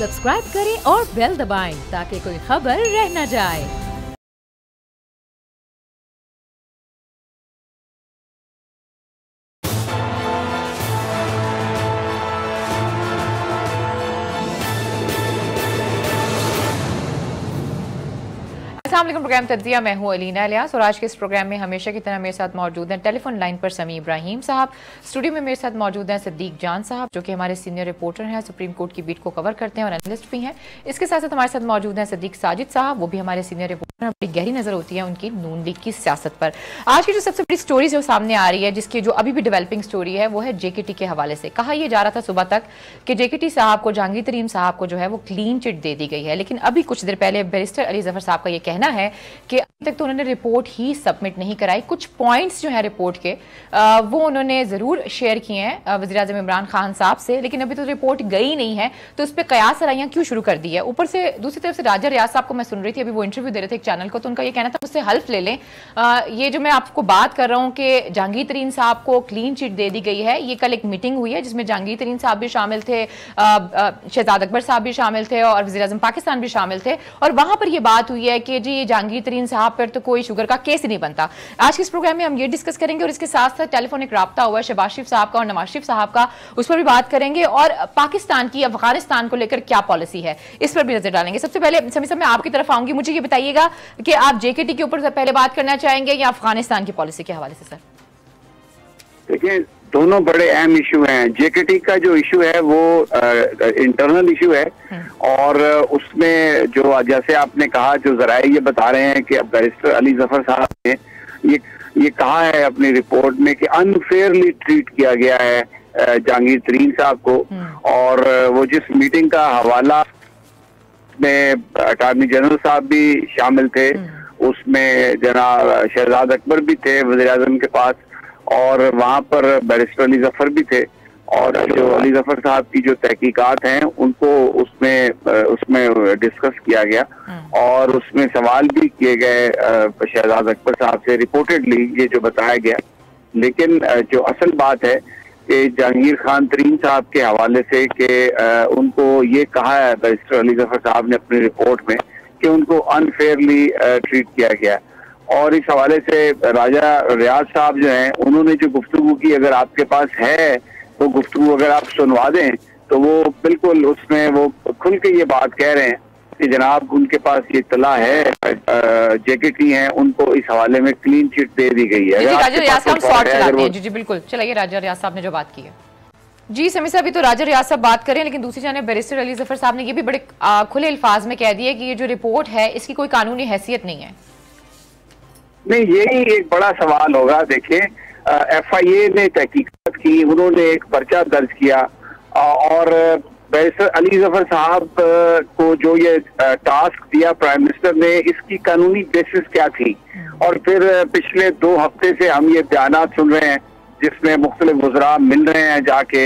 Subscribe करें और bell दबाएं ताकि कोई खबर रह न जाए। अस्सलामुअलैकुम, प्रोग्राम तज्जिया, मैं हूं अलीना इलियास और आज के इस प्रोग्राम में हमेशा की तरह मेरे साथ मौजूद हैं टेलीफोन लाइन पर समी इब्राहिम साहब। स्टूडियो में मेरे साथ मौजूद हैं सिद्दीक जान साहब जो कि हमारे सीनियर रिपोर्टर हैं, सुप्रीम कोर्ट की बीट को कवर करते हैं और एनालिस्ट भी हैं। इसके साथ साथ हमारे साथ मौजूद हैं सिद्दीक साजिद साहब, वो भी हमारे सीनियर रिपोर्टर हैं। बड़ी गहरी नजर होती है उनकी नून लीग की सियासत पर। आज की जो सबसे बड़ी स्टोरी जो सामने आ रही है, जिसकी जो अभी भी डेवलपिंग स्टोरी है, वो है JKT के हवाले से। कहा यह जा रहा था सुबह तक कि JKT साहब को, जहांगीर तरीन साहब को जो है वो क्लीन चिट दे दी गई है, लेकिन अभी कुछ देर पहले बैरिस्टर अली जफर साहब का यह कहना है कि अभी तक तो उन्होंने रिपोर्ट ही सबमिट नहीं कराई। कुछ पॉइंट्स जो है रिपोर्ट के वो उन्होंने जरूर शेयर किए हैं वज़ीर-ए-आज़म इमरान खान साहब से, लेकिन अभी तो रिपोर्ट गई नहीं है, तो उस पर कयास आराइयां क्यों शुरू कर दी है। ऊपर से दूसरी तरफ से राजा रियाज साहब को मैं सुन रही थी, अभी वो इंटरव्यू दे रहे थे एक चैनल को, तो उनका ये कहना था मुझसे हेल्प ले लें। ये जो मैं आपको बात कर रहा हूँ कि जहांगीर तरीन साहब को क्लीन चिट दे दी गई है, ये कल एक मीटिंग हुई है जिसमें जहांगीर तरीन साहब भी शामिल थे, शहजाद अकबर साहब भी शामिल थे और वज़ीर-ए-आज़म पाकिस्तान भी शामिल थे, और वहां पर यह बात हुई है कि जी ये जहांगीर तरीन साहब पर तो कोई शुगर का केस ही नहीं बनता। आज के इस प्रोग्राम में हम ये डिस्कस करेंगे और इसके साथ साथ टेलीफोनिक राब्ता हुआ है शहबाज शरीफ साहब का और नवाज शरीफ साहब का, उस पर भी बात करेंगे, और पाकिस्तान की अफगानिस्तान को लेकर क्या पॉलिसी है इस पर भी नजर डालेंगे। सबसे पहले समी साहब मैं आपकी तरफ आऊंगी, मुझे ये बताइएगा कि आप JKT के ऊपर पहले बात करना चाहेंगे या अफगानिस्तान की पॉलिसी के हवाले से। सर देखिए, दोनों बड़े अहम इशू हैं। JKT का जो इशू है वो इंटरनल इशू है, और उसमें जो जैसे आपने कहा, जो जराए ये बता रहे हैं कि बैरिस्टर अली जफर साहब ने ये कहा है अपनी रिपोर्ट में कि अनफेयरली ट्रीट किया गया है जहांगीर तरीन साहब को, और वो जिस मीटिंग का हवाला में अटॉर्नी जनरल साहब भी शामिल थे, उसमें जनाब शहजाद अकबर भी थे वज़ीर-ए-आज़म के पास, और वहां पर बैरिस्टर अली जफर भी थे, और जो अली जफर साहब की जो तहकीकात हैं उनको उसमें डिस्कस किया गया, और उसमें सवाल भी किए गए शहजाद अकबर साहब से रिपोर्टेडली, ये जो बताया गया। लेकिन जो असल बात है कि जहांगीर खान तरीन साहब के हवाले से कि उनको ये कहा है बैरिस्टर अली जफर साहब ने अपनी रिपोर्ट में कि उनको अनफेयरली ट्रीट किया गया, और इस हवाले से राजा रियाज साहब जो हैं उन्होंने जो गुफ्तगू की, अगर आपके पास है वो गुफ्तगू अगर आप सुनवा दें, तो वो बिल्कुल उसमें वो खुल के ये बात कह रहे हैं कि जनाब उनके पास ये इत्तला है, JKT हैं, उनको इस हवाले में क्लीन चिट दे दी गई है। जी बिल्कुल, चलिए राजा रियाज साहब ने जो बात की है। जी समी साहब, अभी तो राजा रियाज साहब बात करें, लेकिन दूसरी जाने बैरिस्टर अली जफर साहब ने ये भी बड़े खुले अल्फाज में कह दिया कि ये जो रिपोर्ट है इसकी कोई कानूनी हैसियत नहीं है। नहीं, यही एक बड़ा सवाल होगा। देखिए, FIA ने तहकीकात की, उन्होंने एक पर्चा दर्ज किया, और बैरिस्टर अली जफर साहब को जो ये टास्क दिया प्राइम मिनिस्टर ने, इसकी कानूनी बेसिस क्या थी। और फिर पिछले 2 हफ्ते से हम ये बयानात सुन रहे हैं जिसमें मुख्तलिफ वज़रा मिल रहे हैं जाके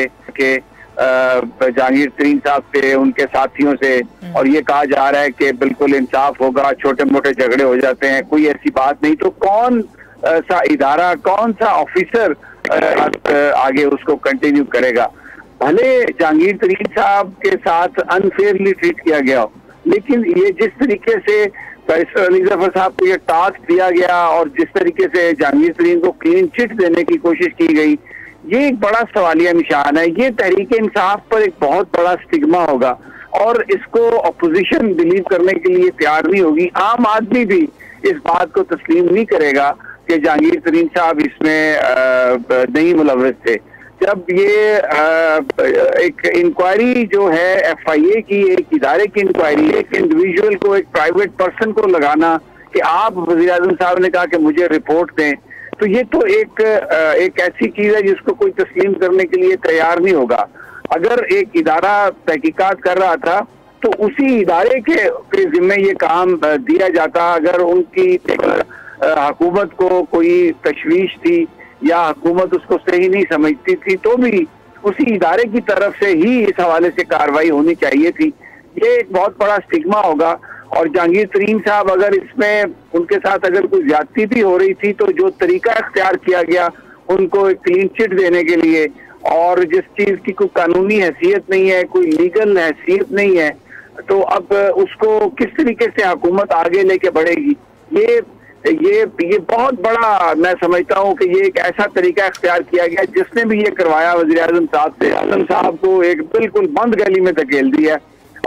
जहांगीर तरीन साहब से, उनके साथियों से, और ये कहा जा रहा है कि बिल्कुल इंसाफ होगा, छोटे मोटे झगड़े हो जाते हैं, कोई ऐसी बात नहीं। तो कौन सा इदारा, कौन सा ऑफिसर आगे उसको कंटिन्यू करेगा। भले जहांगीर तरीन साहब के साथ अनफेयरली ट्रीट किया गया हो, लेकिन ये जिस तरीके से बैरिस्टर अली जफर साहब को ये टास्क दिया गया और जिस तरीके से जहांगीर तरीन को क्लीन चिट देने की कोशिश की गई, ये एक बड़ा सवालिया निशान है। ये तहरीक इंसाफ पर एक बहुत बड़ा स्टिग्मा होगा, और इसको अपोजिशन बिलीव करने के लिए तैयार नहीं होगी। आम आदमी भी इस बात को तस्लीम नहीं करेगा कि जहांगीर तरीन साहब इसमें नहीं मुलव्वस थे। जब ये एक इंक्वायरी जो है FIA की, एक इदारे की इंक्वायरी, एक इंडिविजुअल को, एक प्राइवेट पर्सन को लगाना कि आप वज़ीर-ए-आज़म साहब ने कहा कि मुझे रिपोर्ट दें, तो ये तो एक ऐसी चीज है जिसको कोई तस्लीम करने के लिए तैयार नहीं होगा। अगर एक इदारा तहकीकात कर रहा था तो उसी इदारे के जिम्मे ये काम दिया जाता। अगर उनकी हुकूमत को कोई तशवीश थी या हुकूमत उसको सही नहीं समझती थी, तो भी उसी इदारे की तरफ से ही इस हवाले से कार्रवाई होनी चाहिए थी। ये एक बहुत बड़ा स्टिग्मा होगा, और जहांगीर तरीन साहब अगर इसमें उनके साथ अगर कोई ज्यादती भी हो रही थी, तो जो तरीका इख्तियार किया गया उनको एक क्लीन चिट देने के लिए, और जिस चीज की कोई कानूनी हैसियत नहीं है, कोई लीगल हैसियत नहीं है, तो अब उसको किस तरीके से हुकूमत आगे लेके बढ़ेगी, ये बहुत बड़ा मैं समझता हूँ कि ये एक ऐसा तरीका इख्तियार किया गया जिसने भी ये करवाया वज़ीर आज़म साहब से, आज़म साहब को एक बिल्कुल बंद गली में धकेल दिया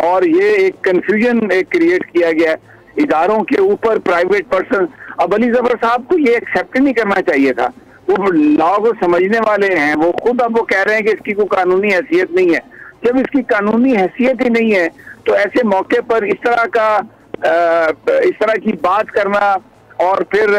और ये एक कंफ्यूजन एक क्रिएट किया गया इदारों के ऊपर प्राइवेट पर्सन। अब अली ज़फ़र साहब को ये एक्सेप्ट नहीं करना चाहिए था, वो लॉ को समझने वाले हैं, वो खुद अब वो कह रहे हैं कि इसकी कोई कानूनी हैसियत नहीं है। जब इसकी कानूनी हैसियत ही नहीं है तो ऐसे मौके पर इस तरह की बात करना, और फिर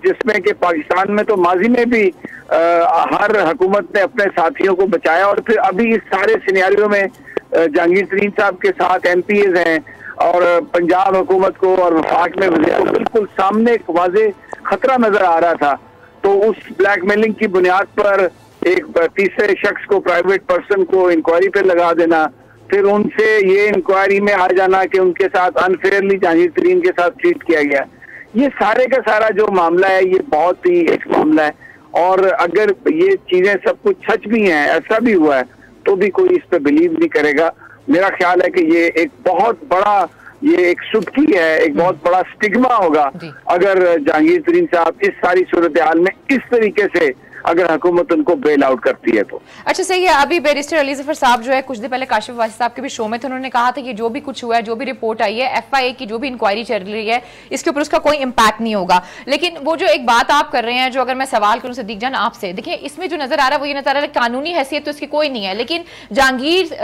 जिसमें कि पाकिस्तान में तो माजी में भी हर हुकूमत ने अपने साथियों को बचाया, और फिर अभी इस सारे सिनेरियो में जहांगीर तरीन साहब के साथ MPs हैं और पंजाब हुकूमत को और वफाक में वज़ीर को बिल्कुल सामने एक वाज़े खतरा नजर आ रहा था। तो उस ब्लैकमेलिंग की बुनियाद पर एक तीसरे शख्स को, प्राइवेट पर्सन को इंक्वायरी पे लगा देना, फिर उनसे ये इंक्वायरी में आ जाना कि उनके साथ अनफेयरली जहांगीर तरीन के साथ ट्रीट किया गया, ये सारे का सारा जो मामला है ये बहुत ही एक मामला है। और अगर ये चीजें सब कुछ सच भी हैं, ऐसा भी हुआ है, तो भी कोई इस पे बिलीव नहीं करेगा। मेरा ख्याल है कि ये एक बहुत बड़ा, ये एक सुटकी है, एक बहुत बड़ा स्टिग्मा होगा अगर जहांगीर तरीन साहब इस सारी सूरत हाल में इस तरीके से अगर हुकूमत उनको बेल आउट करती है तो। अच्छा सही है। अभी बैरिस्टर अली ज़फ़र साहब जो है कुछ दिन पहले काशिफ वासी साहब के भी शो में थे, उन्होंने कहा था कि जो भी कुछ हुआ है, जो भी रिपोर्ट आई है, FIA की जो भी इंक्वायरी चल रही है, इसके ऊपर उसका कोई इम्पैक्ट नहीं होगा। लेकिन वो जो एक बात आप कर रहे हैं, जो अगर मैं सवाल करूं सिद्दीक जान आपसे, देखिए इसमें जो नजर आ रहा है वो ये नजर आ रहा है कानूनी हैसियत तो इसकी कोई नहीं है, लेकिन जहांगीर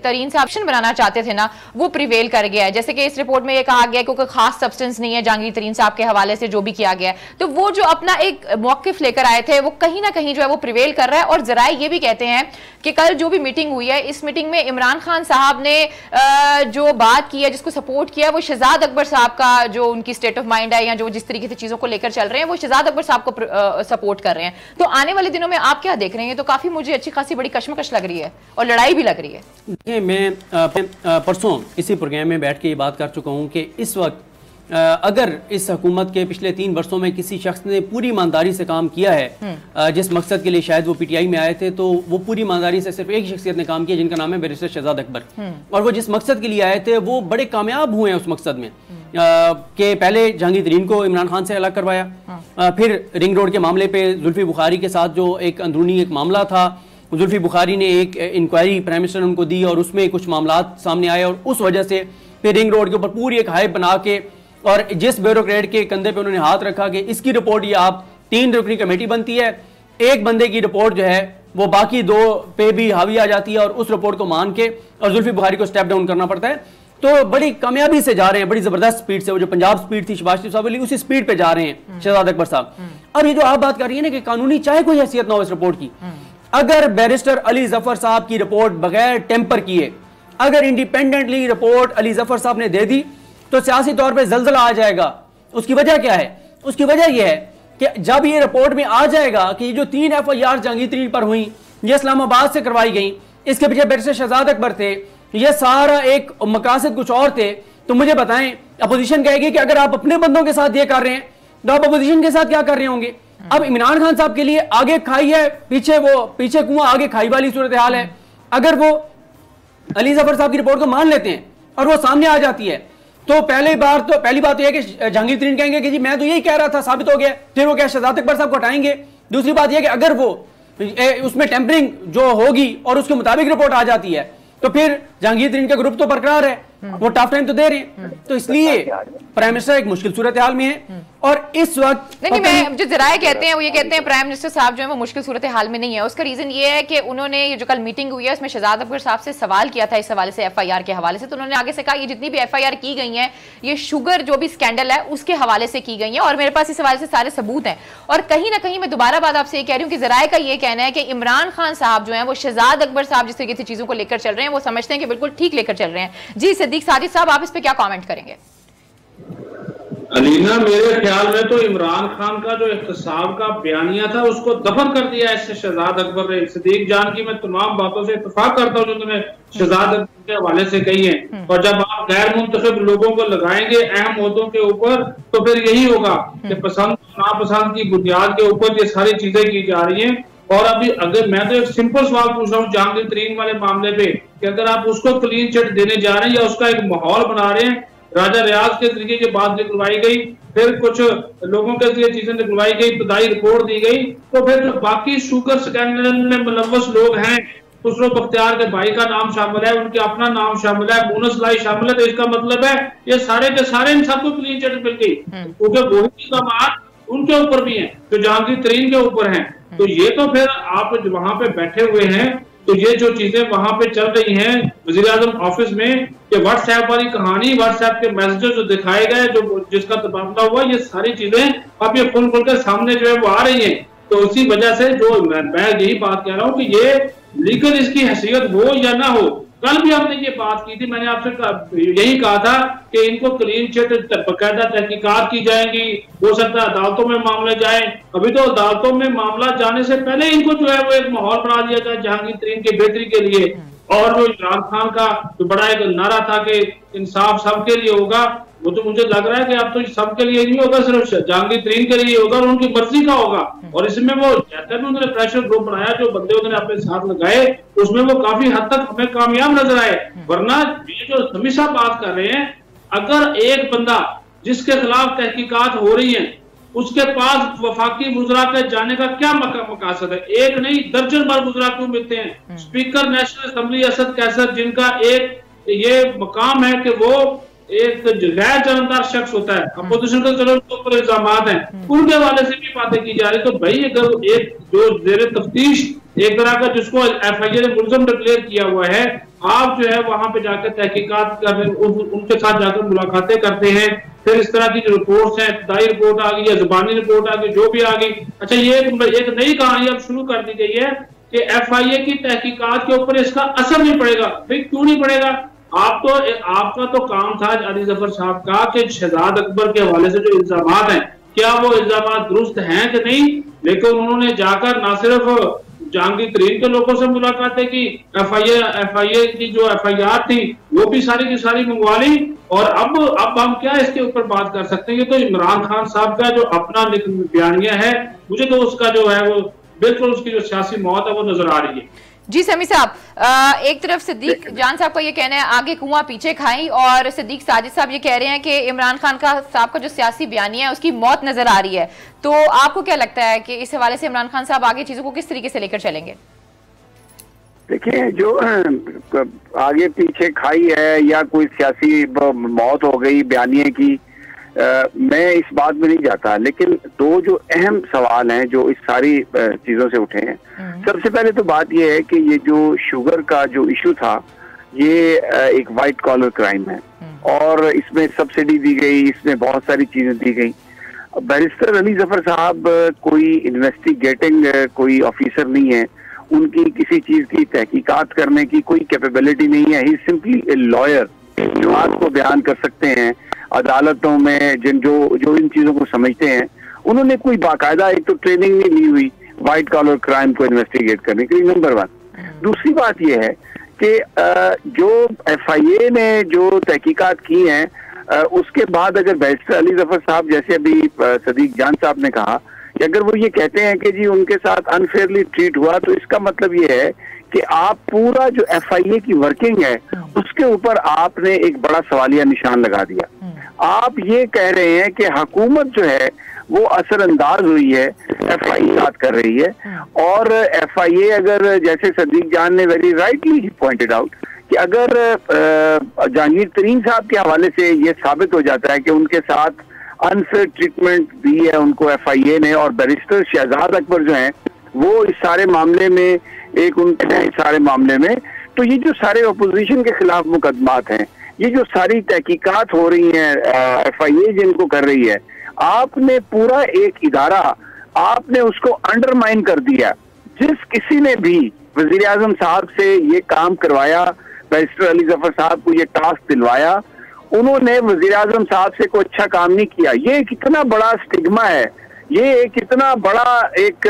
तरीन साहब ऑप्शन बनाना चाहते थे ना, वो प्रिवेल कर गया है। जैसे कि इस रिपोर्ट में ये कहा गया कि कोई खास सब्सटेंस नहीं है जहांगीर तरीन साहब के हवाले से जो भी किया गया है, तो वो जो अपना एक मौक़िफ़ लेकर आए थे वो कहीं ना कहीं जो है वो प्रिवेल कर रहा है। और जराए ये भी कहते हैं कि कल जो भी मीटिंग हुई है, इस मीटिंग में इमरान खान साहब ने जो बात की है, जिसको सपोर्ट किया, वो शहजाद अकबर साहब का जो उनकी स्टेट ऑफ माइंड है या जो जिस तरीके से चीजों को लेकर चल रहे हैं, वो शहजाद अकबर साहब को सपोर्ट कर रहे हैं। तो आने वाले दिनों में आप क्या देख रहे हैं? तो काफी मुझे अच्छी खासी बड़ी कशमकश लग रही है और लड़ाई भी लग रही है। देखिए, मैं परसों इसी प्रोग्राम में बैठ के ये बात कर चुका हूँ कि इस वक्त अगर इस हुकूमत के पिछले 3 वर्षों में किसी शख्स ने पूरी ईमानदारी से काम किया है, जिस मकसद के लिए शायद वो PTI में आए थे, तो वो पूरी ईमानदारी से सिर्फ एक शख्सियत ने काम किया जिनका नाम है बैरिस्टर शहजाद अकबर। और वो जिस मकसद के लिए आए थे वो बड़े कामयाब हुए हैं उस मकसद में कि पहले जहांगीर तरीन को इमरान खान से अलग करवाया, फिर रिंग रोड के मामले पे जुल्फी बुखारी के साथ जो एक अंदरूनी एक मामला था, जुल्फी बुखारी ने एक इंक्वायरी प्राइम मिनिस्टर उनको दी और उसमें कुछ मामला सामने आए और उस वजह से फिर रिंग रोड के ऊपर पूरी एक हाइप बना के और जिस ब्यूरोक्रेट के कंधे पे उन्होंने हाथ रखा कि इसकी रिपोर्ट ये आप 3 रुकनी कमेटी बनती है, एक बंदे की रिपोर्ट जो है वो बाकी 2 पे भी हावी आ जाती है और उस रिपोर्ट को मान के और जुल्फी बुखारी को स्टेप डाउन करना पड़ता है। तो बड़ी कामयाबी से जा रहे हैं, बड़ी जबरदस्त स्पीड से, वो जो पंजाब स्पीड थी शहबाज शरीफ साहब वाली, उसी स्पीड पे जा रहे हैं शहजाद अकबर साहब। अब ये जो आप बात कर रही है ना कि कानूनी चाहे कोई हैसियत ना हो इस रिपोर्ट की, अगर बैरिस्टर अली ज़फ़र साहब की रिपोर्ट बगैर टेम्पर किए अगर इंडिपेंडेंटली रिपोर्ट अली ज़फ़र साहब ने दे दी तो सियासी तौर पे जलजला आ जाएगा। उसकी वजह क्या है? उसकी वजह यह है कि जब ये रिपोर्ट में आ जाएगा कि ये जो 3 FIR जहांगीर तरीन पर हुई, ये इस्लामाबाद से करवाई गई, इसके पीछे बैरिस्टर शहजाद अकबर थे, ये सारा एक मकासद कुछ और थे, तो मुझे बताएं अपोजिशन कहेगी कि अगर आप अपने बंदों के साथ ये कर रहे हैं तो आप अपोजिशन के साथ क्या कर रहे होंगे? अब इमरान खान साहब के लिए आगे खाई है, पीछे कुआं आगे खाई वाली सूरत हाल है। अगर वो अली ज़फ़र साहब की रिपोर्ट को मान लेते हैं और वो सामने आ जाती है तो पहली बात यह है कि जहांगीर तरीन कहेंगे कि जी मैं तो यही कह रहा था, साबित हो गया, फिर वो क्या शहजाद अकबर साहब को हटाएंगे। दूसरी बात यह कि अगर वो उसमें टेम्परिंग जो होगी और उसके मुताबिक रिपोर्ट आ जाती है तो फिर जहांगीर तरीन का ग्रुप तो बरकरार है, वो टफ टाइम तो दे रहे हैं। तो इसलिए प्राइम मिनिस्टर एक मुश्किल सूरत हाल में है और इस वक्त नहीं, मैं जो जराए कहते हैं वो ये कहते हैं प्राइम मिनिस्टर साहब जो है वो मुश्किल सूरत हाल में नहीं है। उसका रीजन ये है कि उन्होंने ये जो कल मीटिंग हुई है उसमें शहजाद अकबर साहब से सवाल किया था इस हवाले से, FIR के हवाले से, तो उन्होंने आगे से कहा ये जितनी भी FIR की गई हैं ये शुगर जो भी स्कैंडल है उसके हवाले से की गई है और मेरे पास इस हवाले से सारे सबूत हैं। और कहीं ना कहीं मैं दोबारा बात आपसे ये कह रही हूँ कि जराए का ये कहना है कि इमरान खान साहब जो है वो शहजाद अकबर साहब जिस तरीके से चीजों को लेकर चल रहे हैं वो समझते हैं कि बिल्कुल ठीक लेकर चल रहे हैं। जी सिद्दीक साजिद साहब, आप इस पे क्या कमेंट करेंगे? अलीना, मेरे ख्याल में तो इमरान खान का जो इख्तिसाब का बयानिया था उसको दफन कर दिया इससे शहजाद अकबर ने। सिद्दीक जान की मैं तमाम बातों से इत्तेफाक करता हूँ जो तुमने शहजाद अकबर के हवाले से कही है। और जब आप गैर मुंतखब लोगों को लगाएंगे अहम मुद्दों के ऊपर तो फिर यही होगा कि पसंद नापसंद की बुनियाद के ऊपर ये सारी चीजें की जा रही हैं। और अभी अगर मैं तो एक सिंपल सवाल पूछ रहा हूँ जहांगीर तरीन वाले मामले पे कि अगर आप उसको क्लीन चिट देने जा रहे हैं या उसका एक माहौल बना रहे हैं, राजा रियाज के तरीके की बात निकलवाई गई, फिर कुछ लोगों के लिए चीजें निकलवाई गई, इब्तदाई रिपोर्ट दी गई, तो फिर जो बाकी शुगर स्कैंडल में मुलव्वस लोग हैं, खुसरो बख्तियार के भाई का नाम शामिल है, उनके अपना नाम शामिल है, बोनस लाई शामिल है, तो इसका मतलब है ये सारे के सारे इन सबको क्लीन चिट मिल गई, क्योंकि वही इल्जामात उनके ऊपर भी हैं जो जहांगीर तरीन के ऊपर हैं। तो ये तो फिर आप वहां पे बैठे हुए हैं, तो ये जो चीजें वहां पे चल रही हैं वजीर आजम ऑफिस में, ये व्हाट्सएप वाली कहानी, व्हाट्सएप के मैसेजेस जो दिखाए गए, जो जिसका तबादला हुआ, ये सारी चीजें अब ये खुल खुल के सामने जो है वो आ रही हैं। तो उसी वजह से जो मैं यही बात कह रहा हूँ कि ये लीगल इसकी हैसियत हो या ना हो, कल भी हमने ये बात की थी, मैंने आपसे यही कहा था कि इनको क्लीन चिट बकायदा तहकीकात की जाएंगी, हो सकता है अदालतों में मामले जाएं। अभी तो अदालतों में मामला जाने से पहले इनको जो है वो एक माहौल बना दिया जाए जहांगीर तरीन की बेहतरी के लिए। और जो इमरान खान का जो बड़ा एक नारा था कि इंसाफ सबके लिए होगा, वो तो मुझे लग रहा है कि अब तो सबके लिए नहीं होगा, सिर्फ जहांगीर तरीन के लिए होगा और उनकी मर्जी का होगा। और इसमें वो जैसे भी उन्होंने प्रेशर ग्रुप बनाया, जो बंदे उन्होंने अपने साथ लगाए, उसमें वो काफी हद तक हमें कामयाब नजर आए। वरना ये जो हमेशा बात कर रहे हैं, अगर एक बंदा जिसके खिलाफ तहकीकात हो रही है उसके पास वफाकी वुज़रा के जाने का क्या मकासद है? एक नहीं दर्जन बार वुज़रा क्यों मिलते हैं। Speaker national assembly Asad Qaiser, जिनका एक ये मकाम है कि वो एक गैर जानदार शख्स होता है, अपोजिशन का चलो उनके ऊपर इल्जामात हैं, उनके हवाले से भी बातें की जा रही। तो भाई अगर एक जो जेर तफ्तीश एक तरह का जिसको FIA ने मुलज़म डिक्लेयर किया हुआ है, आप जो है वहां पे जाकर तहकीकात कर रहे, उनके साथ जाकर मुलाकातें करते हैं, फिर इस तरह की जो रिपोर्ट्स हैं, इब्तदाई रिपोर्ट आ गई या जुबानी रिपोर्ट आ गई, जो भी आ गई, अच्छा ये एक नई कहानी अब शुरू कर दी गई है कि FIA की तहकीकात के ऊपर इसका असर नहीं पड़ेगा। भाई क्यों नहीं पड़ेगा? आपका तो काम था अली जफर साहब का कि शहजाद अकबर के हवाले से जो इल्जामात हैं, क्या वो इल्जामात दुरुस्त हैं कि नहीं, लेकिन उन्होंने जाकर ना सिर्फ जहांगीर तरीन के लोगों से मुलाकातें की, FIA की जो FIR थी वो भी सारी की सारी मंगवा ली। और अब हम क्या इसके ऊपर बात कर सकते हैं? ये तो इमरान खान साहब का जो अपना बयानिया है, मुझे तो उसका जो है वो बिल्कुल उसकी जो सियासी मौत है वो नजर आ रही है। जी समी साहब, एक तरफ सिद्दीक जान साहब का ये कहना है आगे कुआं पीछे खाई, और सिद्दीक साजिद साहब ये कह रहे हैं कि इमरान खान साहब का जो सियासी बयानिया है उसकी मौत नजर आ रही है। तो आपको क्या लगता है कि इस हवाले से इमरान खान साहब आगे चीजों को किस तरीके से लेकर चलेंगे? देखिए, जो आगे पीछे खाई है या कोई सियासी मौत हो गई बयानिए की, मैं इस बात में नहीं जाता, लेकिन दो जो अहम सवाल हैं जो इस सारी चीजों से उठे हैं। सबसे पहले तो बात यह है कि ये जो शुगर का जो इशू था, ये एक वाइट कॉलर क्राइम है और इसमें सब्सिडी दी गई, इसमें बहुत सारी चीजें दी गई। बैरिस्टर अली जफर साहब कोई इन्वेस्टिगेटिंग कोई ऑफिसर नहीं है, उनकी किसी चीज की तहकीकात करने की कोई कैपेबिलिटी नहीं है। ही सिंपली ए लॉयर जो बात को बयान कर सकते हैं अदालतों में, जो इन चीजों को समझते हैं। उन्होंने कोई बाकायदा एक तो ट्रेनिंग नहीं ली हुई व्हाइट कॉलर क्राइम को इन्वेस्टिगेट करने के लिए, नंबर 1। दूसरी बात यह है कि जो FIA ने जो तहकीकात की हैं, उसके बाद अगर बैरिस्टर अली जफर साहब, जैसे अभी सदीक जान साहब ने कहा, कि अगर वो ये कहते हैं कि जी उनके साथ अनफेयरली ट्रीट हुआ, तो इसका मतलब ये है कि आप पूरा जो FIA की वर्किंग है उसके ऊपर आपने एक बड़ा सवालिया निशान लगा दिया। आप ये कह रहे हैं कि हुकूमत जो है वो असरअंदाज हुई है, FIA बात कर रही है, और FIA अगर, जैसे सदीक जान ने वेरी राइटली पॉइंटेड आउट, कि अगर जहांगीर तरीन साहब के हवाले से ये साबित हो जाता है कि उनके साथ अनफेयर ट्रीटमेंट दी है उनको FIA ने, और बैरिस्टर शहजाद अकबर जो हैं वो इस सारे मामले में इस सारे मामले में, तो ये जो सारे अपोजिशन के खिलाफ मुकदमात हैं, ये जो सारी तहकीकात हो रही हैं FIA जिनको कर रही है, आपने पूरा एक इदारा आपने उसको अंडरमाइन कर दिया। जिस किसी ने भी वजीर आजम साहब से ये काम करवाया, बैरिस्टर अली जफर साहब को ये टास्क दिलवाया, उन्होंने वजीर आजम साहब से कोई अच्छा काम नहीं किया। ये कितना बड़ा स्टिग्मा है, ये कितना बड़ा एक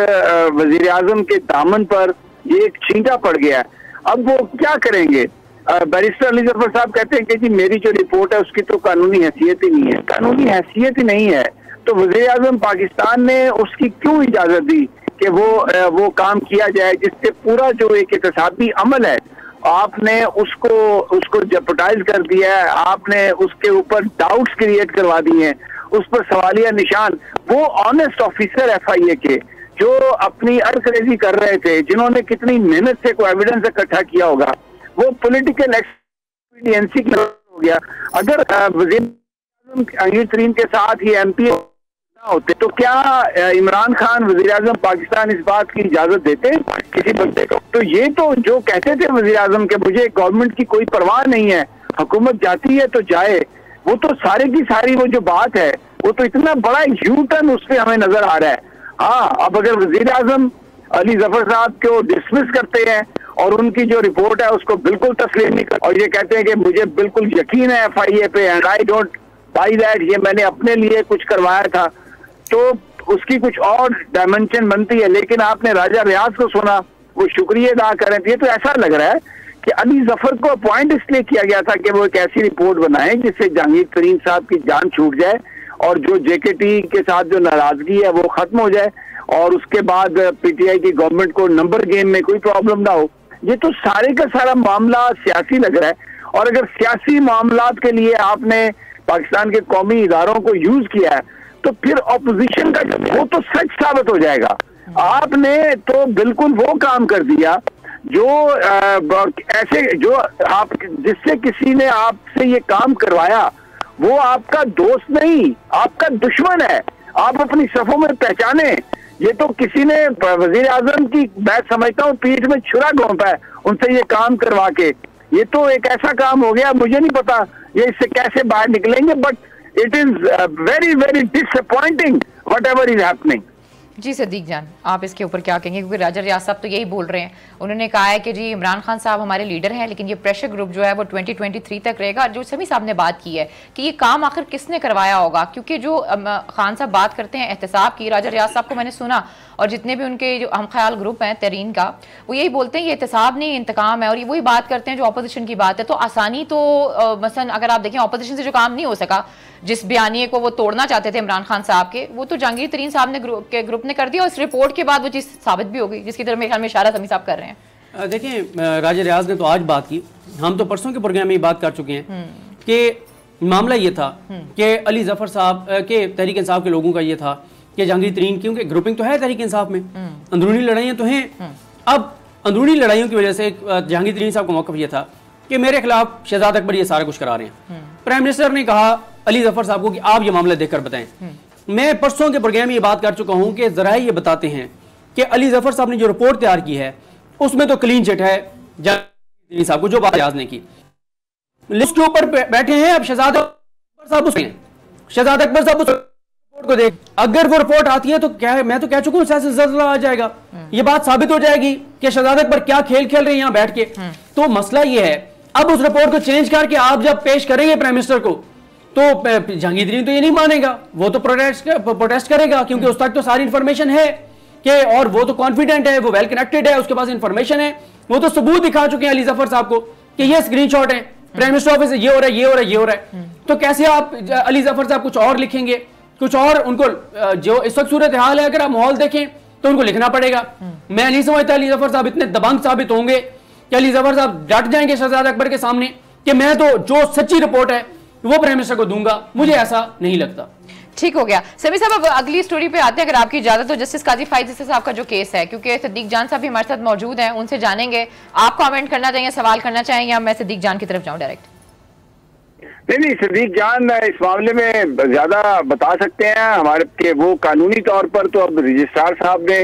वजीर आजम के दामन पर ये एक छींटा पड़ गया। अब वो क्या करेंगे? बैरिस्टर अली जफर साहब कहते हैं कि जी मेरी जो रिपोर्ट है उसकी तो कानूनी हैसियत ही नहीं है। कानूनी हैसियत ही नहीं है तो वजीर आजम पाकिस्तान ने उसकी क्यों इजाजत दी कि वो काम किया जाए, जिससे पूरा जो एक एहतसाबी अमल है आपने उसको जेपटाइज कर दिया है, आपने उसके ऊपर डाउट्स क्रिएट करवा दिए हैं, उस पर सवालिया निशान। वो ऑनेस्ट ऑफिसर FIA के जो अपनी अड़करेजी कर रहे थे, जिन्होंने कितनी मेहनत से कोई एविडेंस इकट्ठा किया होगा, वो पॉलिटिकल एक्सपीडियंसी हो गया। अगर वजीर जहांगीर तरीन के साथ ही MP होते तो क्या इमरान खान वजीर आजम पाकिस्तान इस बात की इजाजत देते किसी बंदे को? तो ये तो जो कहते थे वजीर आजम के मुझे गवर्नमेंट की कोई परवाह नहीं है, हुकूमत जाती है तो जाए, वो तो सारी की सारी वो जो बात है वो तो इतना बड़ा यू टर्न उस पर हमें नजर आ रहा है। हाँ, अब अगर वजीर आजम अली जफर साहब को डिसमिस करते हैं और उनकी जो रिपोर्ट है उसको बिल्कुल तस्लीम नहीं करते और ये कहते हैं कि मुझे बिल्कुल यकीन है FIA पे and I don't buy that, ये मैंने अपने लिए कुछ करवाया था, तो उसकी कुछ और डायमेंशन बनती है। लेकिन आपने राजा रियाज को सुना, वो शुक्रिया अदा करें, ये तो ऐसा लग रहा है कि अली जफर को अपॉइंट इसलिए किया गया था कि वो एक ऐसी रिपोर्ट बनाए जिससे जहांगीर तरीन साहब की जान छूट जाए और जो JKT के साथ जो नाराजगी है वो खत्म हो जाए और उसके बाद PTI की गवर्नमेंट को नंबर गेम में कोई प्रॉब्लम ना हो। ये तो सारे का सारा मामला सियासी लग रहा है और अगर सियासी मामलात के लिए आपने पाकिस्तान के कौमी इदारों को यूज किया है तो फिर ऑपोजिशन का वो तो सच साबित हो जाएगा। आपने तो बिल्कुल वो काम कर दिया जो ऐसे जो आप जिससे किसी ने आपसे ये काम करवाया वो आपका दोस्त नहीं, आपका दुश्मन है। आप अपनी सफों में पहचाने, ये तो किसी ने वजीर आजम की, मैं समझता हूँ, पीठ में छुरा घोंपा है उनसे ये काम करवा के। ये तो एक ऐसा काम हो गया, मुझे नहीं पता ये इससे कैसे बाहर निकलेंगे, but it is very very disappointing whatever is happening. जी सदीक जान, आप इसके ऊपर क्या कहेंगे? क्योंकि राजा रियाज साहब तो यही बोल रहे हैं, उन्होंने कहा है कि जी इमरान खान साहब हमारे लीडर हैं लेकिन ये प्रेशर ग्रुप जो है वो 2023 तक रहेगा। जो समी साहब ने बात की है कि ये काम आखिर किसने करवाया होगा, क्योंकि जो खान साहब बात करते हैं एहतसाब की, राजा रियाज साहब को मैंने सुना और जितने भी उनके जो हम ख्याल ग्रुप हैं तहरीन का, वो यही बोलते हैं ये एहतसाब नहीं इंतकाम है और ये वही बात करते हैं जो अपोजिशन की बात है। तो आसानी तो मसलन अगर आप देखें अपोजिशन से जो काम नहीं हो सका, जिस बयानिए को वो तोड़ना चाहते थे इमरान खान साहब के, वो तो जहांगीर तरीन साहब ने ग्रुप ने कर दिया और इस रिपोर्ट के बाद वो चीज़ साबित भी हो गई, जिसकी तरफ मेरे ख्याल में इशारा समी साहब कर रहे हैं। देखिए, राजा रियाज ने तो आज बात की, हम तो परसों के प्रोग्राम में बात कर चुके हैं कि मामला ये था कि अली जफर साहब के तहरीक इंसाफ के लोगों का ये था कि जहांगीर तरीन, क्योंकि ग्रुपिंग तो है तहरीक इंसाफ में, अंदरूनी लड़ाइयाँ तो हैं। अब अंदरूनी लड़ाइयों की वजह से जहांगीर तरीन साहब का मौक़िफ़ ये था कि मेरे खिलाफ शहजाद अकबर ये सारा कुछ करा रहे हैं। प्राइम मिनिस्टर ने कहा अली जफर साहब को कि आप ये मामला देखकर बताएं। मैं परसों के प्रोग्राम में ये बात कर चुका हूं कि जरा ये बताते हैं कि अली जफर साहब ने जो रिपोर्ट तैयार की है उसमें तो क्लीन चिट है जहांगीर साहब को, जो बात रियाज ने की। लिस्ट के ऊपर बैठे हैं अब शहजाद अकबर साहब, शहजाद अकबर साहब उस रिपोर्ट को देख, अगर वो रिपोर्ट आती है तो क्या, मैं तो कह चुका हूं सियासी ज़ल्ज़ला आ जाएगा, ये बात साबित हो जाएगी कि शहजाद अकबर क्या खेल खेल रहे हैं यहां बैठ के। तो मसला ये है, अब उस रिपोर्ट को चेंज करके आप जब पेश करेंगे प्राइम मिनिस्टर को तो जहांगीर तरीन तो ये नहीं मानेगा, वो तो प्रोटेस्ट करेगा, क्योंकि उस तक तो सारी इंफॉर्मेशन है कि, और वो तो कॉन्फिडेंट है, वो वेल कनेक्टेड है, उसके पास इंफॉर्मेशन है, वो तो सबूत दिखा चुके हैं अली जफर साहब को कि ये स्क्रीनशॉट है प्राइम मिनिस्टर ऑफिस से, ये हो रहा है, ये हो रहा है, ये हो रहा है। तो कैसे आप अली जफर साहब कुछ और लिखेंगे, कुछ और उनको जो इस वक्त सूरत हाल है, अगर आप माहौल देखें तो उनको लिखना पड़ेगा। मैं नहीं समझता अली जफर साहब इतने दबंग साबित होंगे कि अली जफर साहब डट जाएंगे शहजाद अकबर के सामने कि मैं तो जो सच्ची रिपोर्ट है वो प्राइम मिनिस्टर को दूंगा। मुझे ऐसा नहीं लगता। ठीक हो गया समी साहब, अब अगली स्टोरी पे आते हैं अगर आपकी इजाजत हो। जस्टिस काजी फाइज साहब का जो केस है, क्योंकि सदीक जान साहब भी हमारे साथ मौजूद हैं, उनसे जानेंगे आप कमेंट करना चाहिए, सवाल करना चाहें, या मैं सदीक जान की तरफ जाऊं डायरेक्ट? नहीं, सदीक जान इस मामले में ज्यादा बता सकते हैं हमारे के, वो कानूनी तौर पर तो अब रजिस्ट्रार साहब ने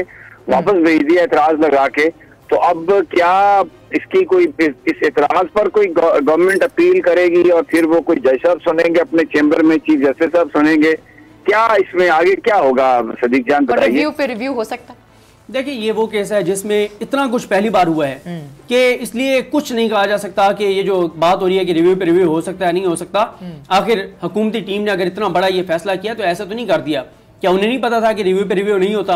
वापस भेज दिया एतराज लगा के, तो अब क्या इसकी कोई इस एतराज पर कोई गवर्नमेंट अपील करेगी और फिर वो कोई जज साहब सुनेंगे अपने चेंबर में, चीफ जस्टिस साहब सुनेंगे, क्या इसमें आगे क्या होगा सदीक जान बताइए? रिव्यू पे रिव्यू हो सकता? देखिए, ये वो केस है जिसमें इतना कुछ पहली बार हुआ है कि इसलिए कुछ नहीं कहा जा सकता कि ये जो बात हो रही है कि रिव्यू पे रिव्यू हो सकता है, नहीं हो सकता। आखिर हुकूमती टीम ने अगर इतना बड़ा ये फैसला किया तो ऐसा तो नहीं कर दिया, क्या उन्हें नहीं पता था कि रिव्यू पे रिव्यू नहीं होता?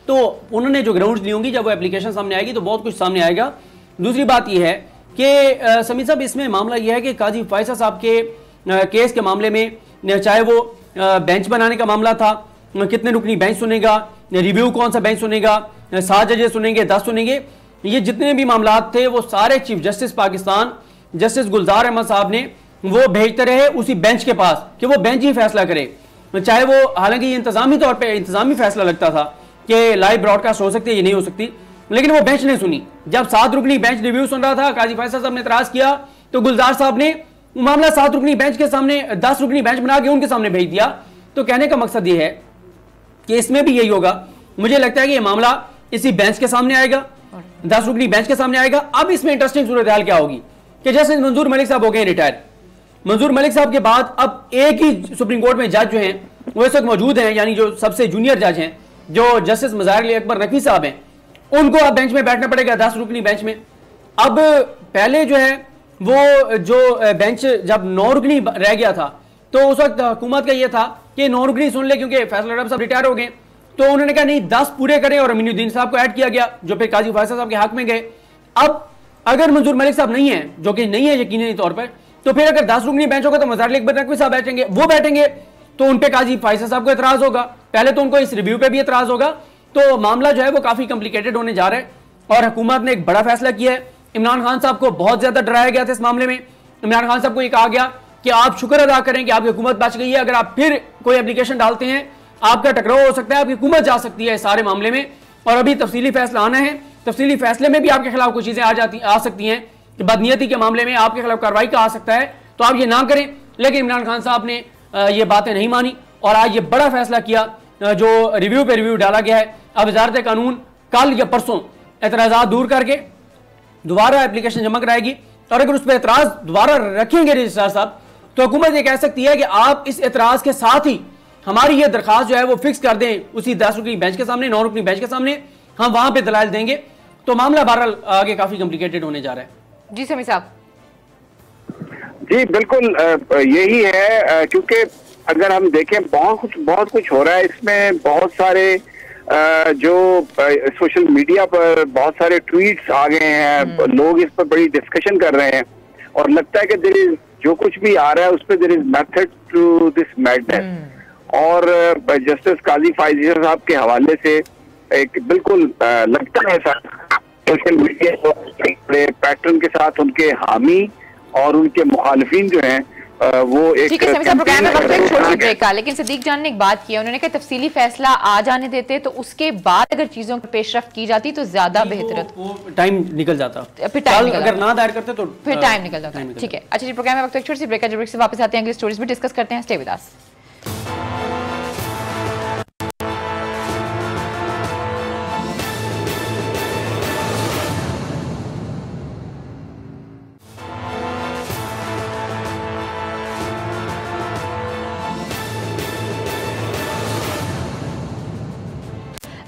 तो उन्होंने जो ग्राउंड्स ली होंगी, जब वो एप्लीकेशन सामने आएगी तो बहुत कुछ सामने आएगा। दूसरी बात यह है कि समीर साहब, इसमें मामला यह है कि काजी फैसल साहब के केस के मामले में, चाहे वो बेंच बनाने का मामला था, कितने रुकनी बेंच सुनेगा, रिव्यू कौन सा बेंच सुनेगा, 7 जजेस सुनेंगे, 10 सुनेंगे, ये जितने भी मामलात थे वो सारे चीफ जस्टिस पाकिस्तान जस्टिस गुलजार अहमद साहब ने वो भेजते रहे उसी बेंच के पास कि वो बेंच ही फैसला करे, चाहे वो, हालांकि ये इंतजामी तौर पे इंतजामी फैसला लगता था कि लाइव ब्रॉडकास्ट हो सकती है, ये नहीं हो सकती, लेकिन वो बेंच ने सुनी। जब 7 रुकनी बेंच रिव्यू सुन रहा था, काजी फैसल साहब ने इतराज किया तो गुलजार साहब ने मामला 7 रुकनी बेंच के सामने 10 रुकनी बेंच बना के उनके सामने भेज दिया। तो कहने का मकसद ये है कि इसमें भी यही होगा। मुझे लगता है कि ये मामला इसी बेंच के सामने आएगा, 10 रुकनी बेंच के सामने आएगा। अब इसमें इंटरेस्टिंग सूरत हाल क्या होगी कि जैसे मंजूर मलिक साहब हो गए रिटायर, मंजूर मलिक साहब के बाद अब एक ही सुप्रीम कोर्ट में जज जो हैं वो इस वक्त मौजूद हैं, यानी जो सबसे जूनियर जज हैं, जो जस्टिस मज़ाहिर अली अकबर नकवी साहब हैं, उनको अब बेंच में बैठना पड़ेगा 10 रुकनी बेंच में। अब पहले जो है वो जो बेंच जब 9 रुकनी रह गया था तो उस वक्त हुकूमत का ये था कि 9 रुकनी सुन ले, क्योंकि फैसल रब साहब रिटायर हो गए, तो उन्होंने कहा नहीं 10 पूरे करें और अमीनुद्दीन साहब को ऐड किया गया जो फिर काजी फैसल साहब के हक में गए। अब अगर मंजूर मलिक साहब नहीं है, जो कि नहीं है यकीनी तौर पर, तो फिर अगर 10 रुकनी बेंच होगा तो मज़ाहिर अली अकबर नकवी साहब बैठेंगे, वो बैठेंगे तो उन पे काजी फैसल साहब को एतराज होगा, पहले तो उनको इस रिव्यू पे भी एतराज होगा। तो मामला जो है वो काफी कॉम्प्लिकेटेड होने जा रहा है और हुकूमत ने एक बड़ा फैसला किया है। इमरान खान साहब को बहुत ज्यादा डराया गया था इस मामले में। इमरान खान साहब को ये कहा गया कि आप शुक्र अदा करें कि आपकी हुकूमत बच गई है, अगर आप फिर कोई एप्लीकेशन डालते हैं आपका टकराव हो सकता है, आपकी हुकूमत जा सकती है सारे मामले में। और अभी तफसीली फैसला आना है, तफसीली फैसले में भी आपके खिलाफ कुछ चीजें आ सकती हैं कि बदनीयती के मामले में आपके खिलाफ कार्रवाई का आ सकता है, तो आप ये ना करें। लेकिन इमरान खान साहब ने ये बातें नहीं मानी और आज ये बड़ा फैसला किया जो रिव्यू पे रिव्यू डाला गया है। अब वजारत कानून कल या परसों एतराज़ात दूर करके दोबारा एप्लीकेशन जमा कराएगी और अगर उस पर एतराज दोबारा रखेंगे रजिस्ट्रार साहब तो हुकूमत ये कह सकती है कि आप इस एतराज के साथ ही हमारी ये दरखास्त जो है वो फिक्स कर दें उसी 10 रुकनी बेंच के सामने, 9 रुकनी बेंच के सामने, हम वहां पे दलाल देंगे। तो मामला बहरहाल आगे काफी कॉम्प्लिकेटेड होने जा रहा है। जी समी साहब। जी बिल्कुल यही है, क्योंकि अगर हम देखें बहुत कुछ हो रहा है इसमें। बहुत सारे जो सोशल मीडिया पर बहुत सारे ट्वीट्स आ गए हैं, लोग इस पर बड़ी डिस्कशन कर रहे हैं और लगता है कि जो कुछ भी आ रहा है उस पर there is method to this madness. और जस्टिस काजी फैसल साहब के हवाले से एक बिल्कुल लगता है ऐसा सोशल मीडिया पैटर्न के साथ उनके हामी और उनके मुखालिफिन जो हैं वो एक ठीक है समी साहब, प्रोग्राम में वक्त एक छोटी ब्रेक का, लेकिन सिद्दीक जान ने एक बात की, उन्होंने कहा तफसीली फैसला आ जाने देते तो उसके बाद अगर चीजों की पेशरफ्त की जाती तो ज्यादा बेहतर, वो टाइम निकल जाता, फिर टाइम अगर ना दायर करते तो फिर टाइम निकल जाता। ठीक है, अच्छा जी, प्रोग्राम में वक्त एक छोटी सी ब्रेक का, ब्रेक से वापस आते हैं, अगली स्टोरीज भी डिस्कस करते हैं। Stay with us.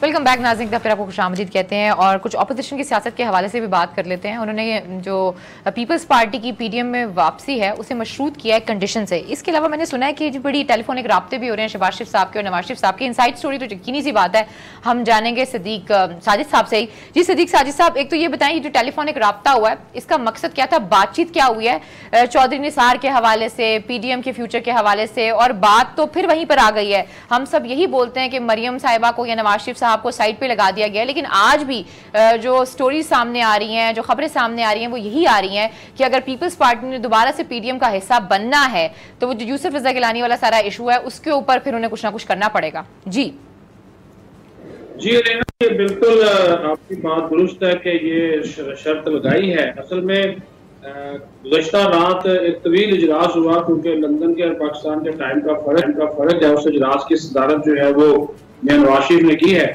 Welcome back नाज़रीन, फिर आपको खुशामदीद कहते हैं और कुछ अपोजिशन की सियासत के हवाले से भी बात कर लेते हैं। उन्होंने जो पीपल्स पार्टी की पीडीएम में वापसी है उसे मशरूत किया है कंडीशन से। इसके अलावा मैंने सुना है कि जो बड़ी टेलीफोनिक राब्ते भी हो रहे हैं शहबाज शरीफ साहब के और नवाज शरीफ साहब के। इनसाइड स्टोरी तो यकीनी सी बात है, हम जानेंगे सिद्दीक साजिद साहब से ही। जी सिद्दीक साजिद साहब, एक तो ये बताएं जो टेलीफोनिक राब्ता हुआ है इसका मकसद क्या था, बातचीत क्या हुई है चौधरी निसार के हवाले से, पीडीएम के फ्यूचर के हवाले से, और बात तो फिर वहीं पर आ गई है। हम सब यही बोलते हैं कि मरियम साहिबा को या नवाज शरीफ साहब को साइड पे लगा दिया गया, लेकिन आज भी जो स्टोरी सामने आ रही हैं, जो खबरें सामने आ रही हैं वो यही आ रही हैं कि अगर पीपल्स पार्टी ने दोबारा से पीडीएम का हिस्सा बनना है तो वो जो यूसुफ रजा गिलानी वाला सारा इशू है उसके ऊपर फिर उन्हें कुछ ना कुछ करना पड़ेगा। जी रेना, ये बिल्कुल आपकी बात दुरुस्त है कि ये शर्त लगाई है। असल में गुज़श्ता रात एक तवील इजलास हुआ क्योंकि लंदन के और पाकिस्तान के टाइम का फर्क है। उस इजलास की सदारत जो है वो नवाज शरीफ ने की है।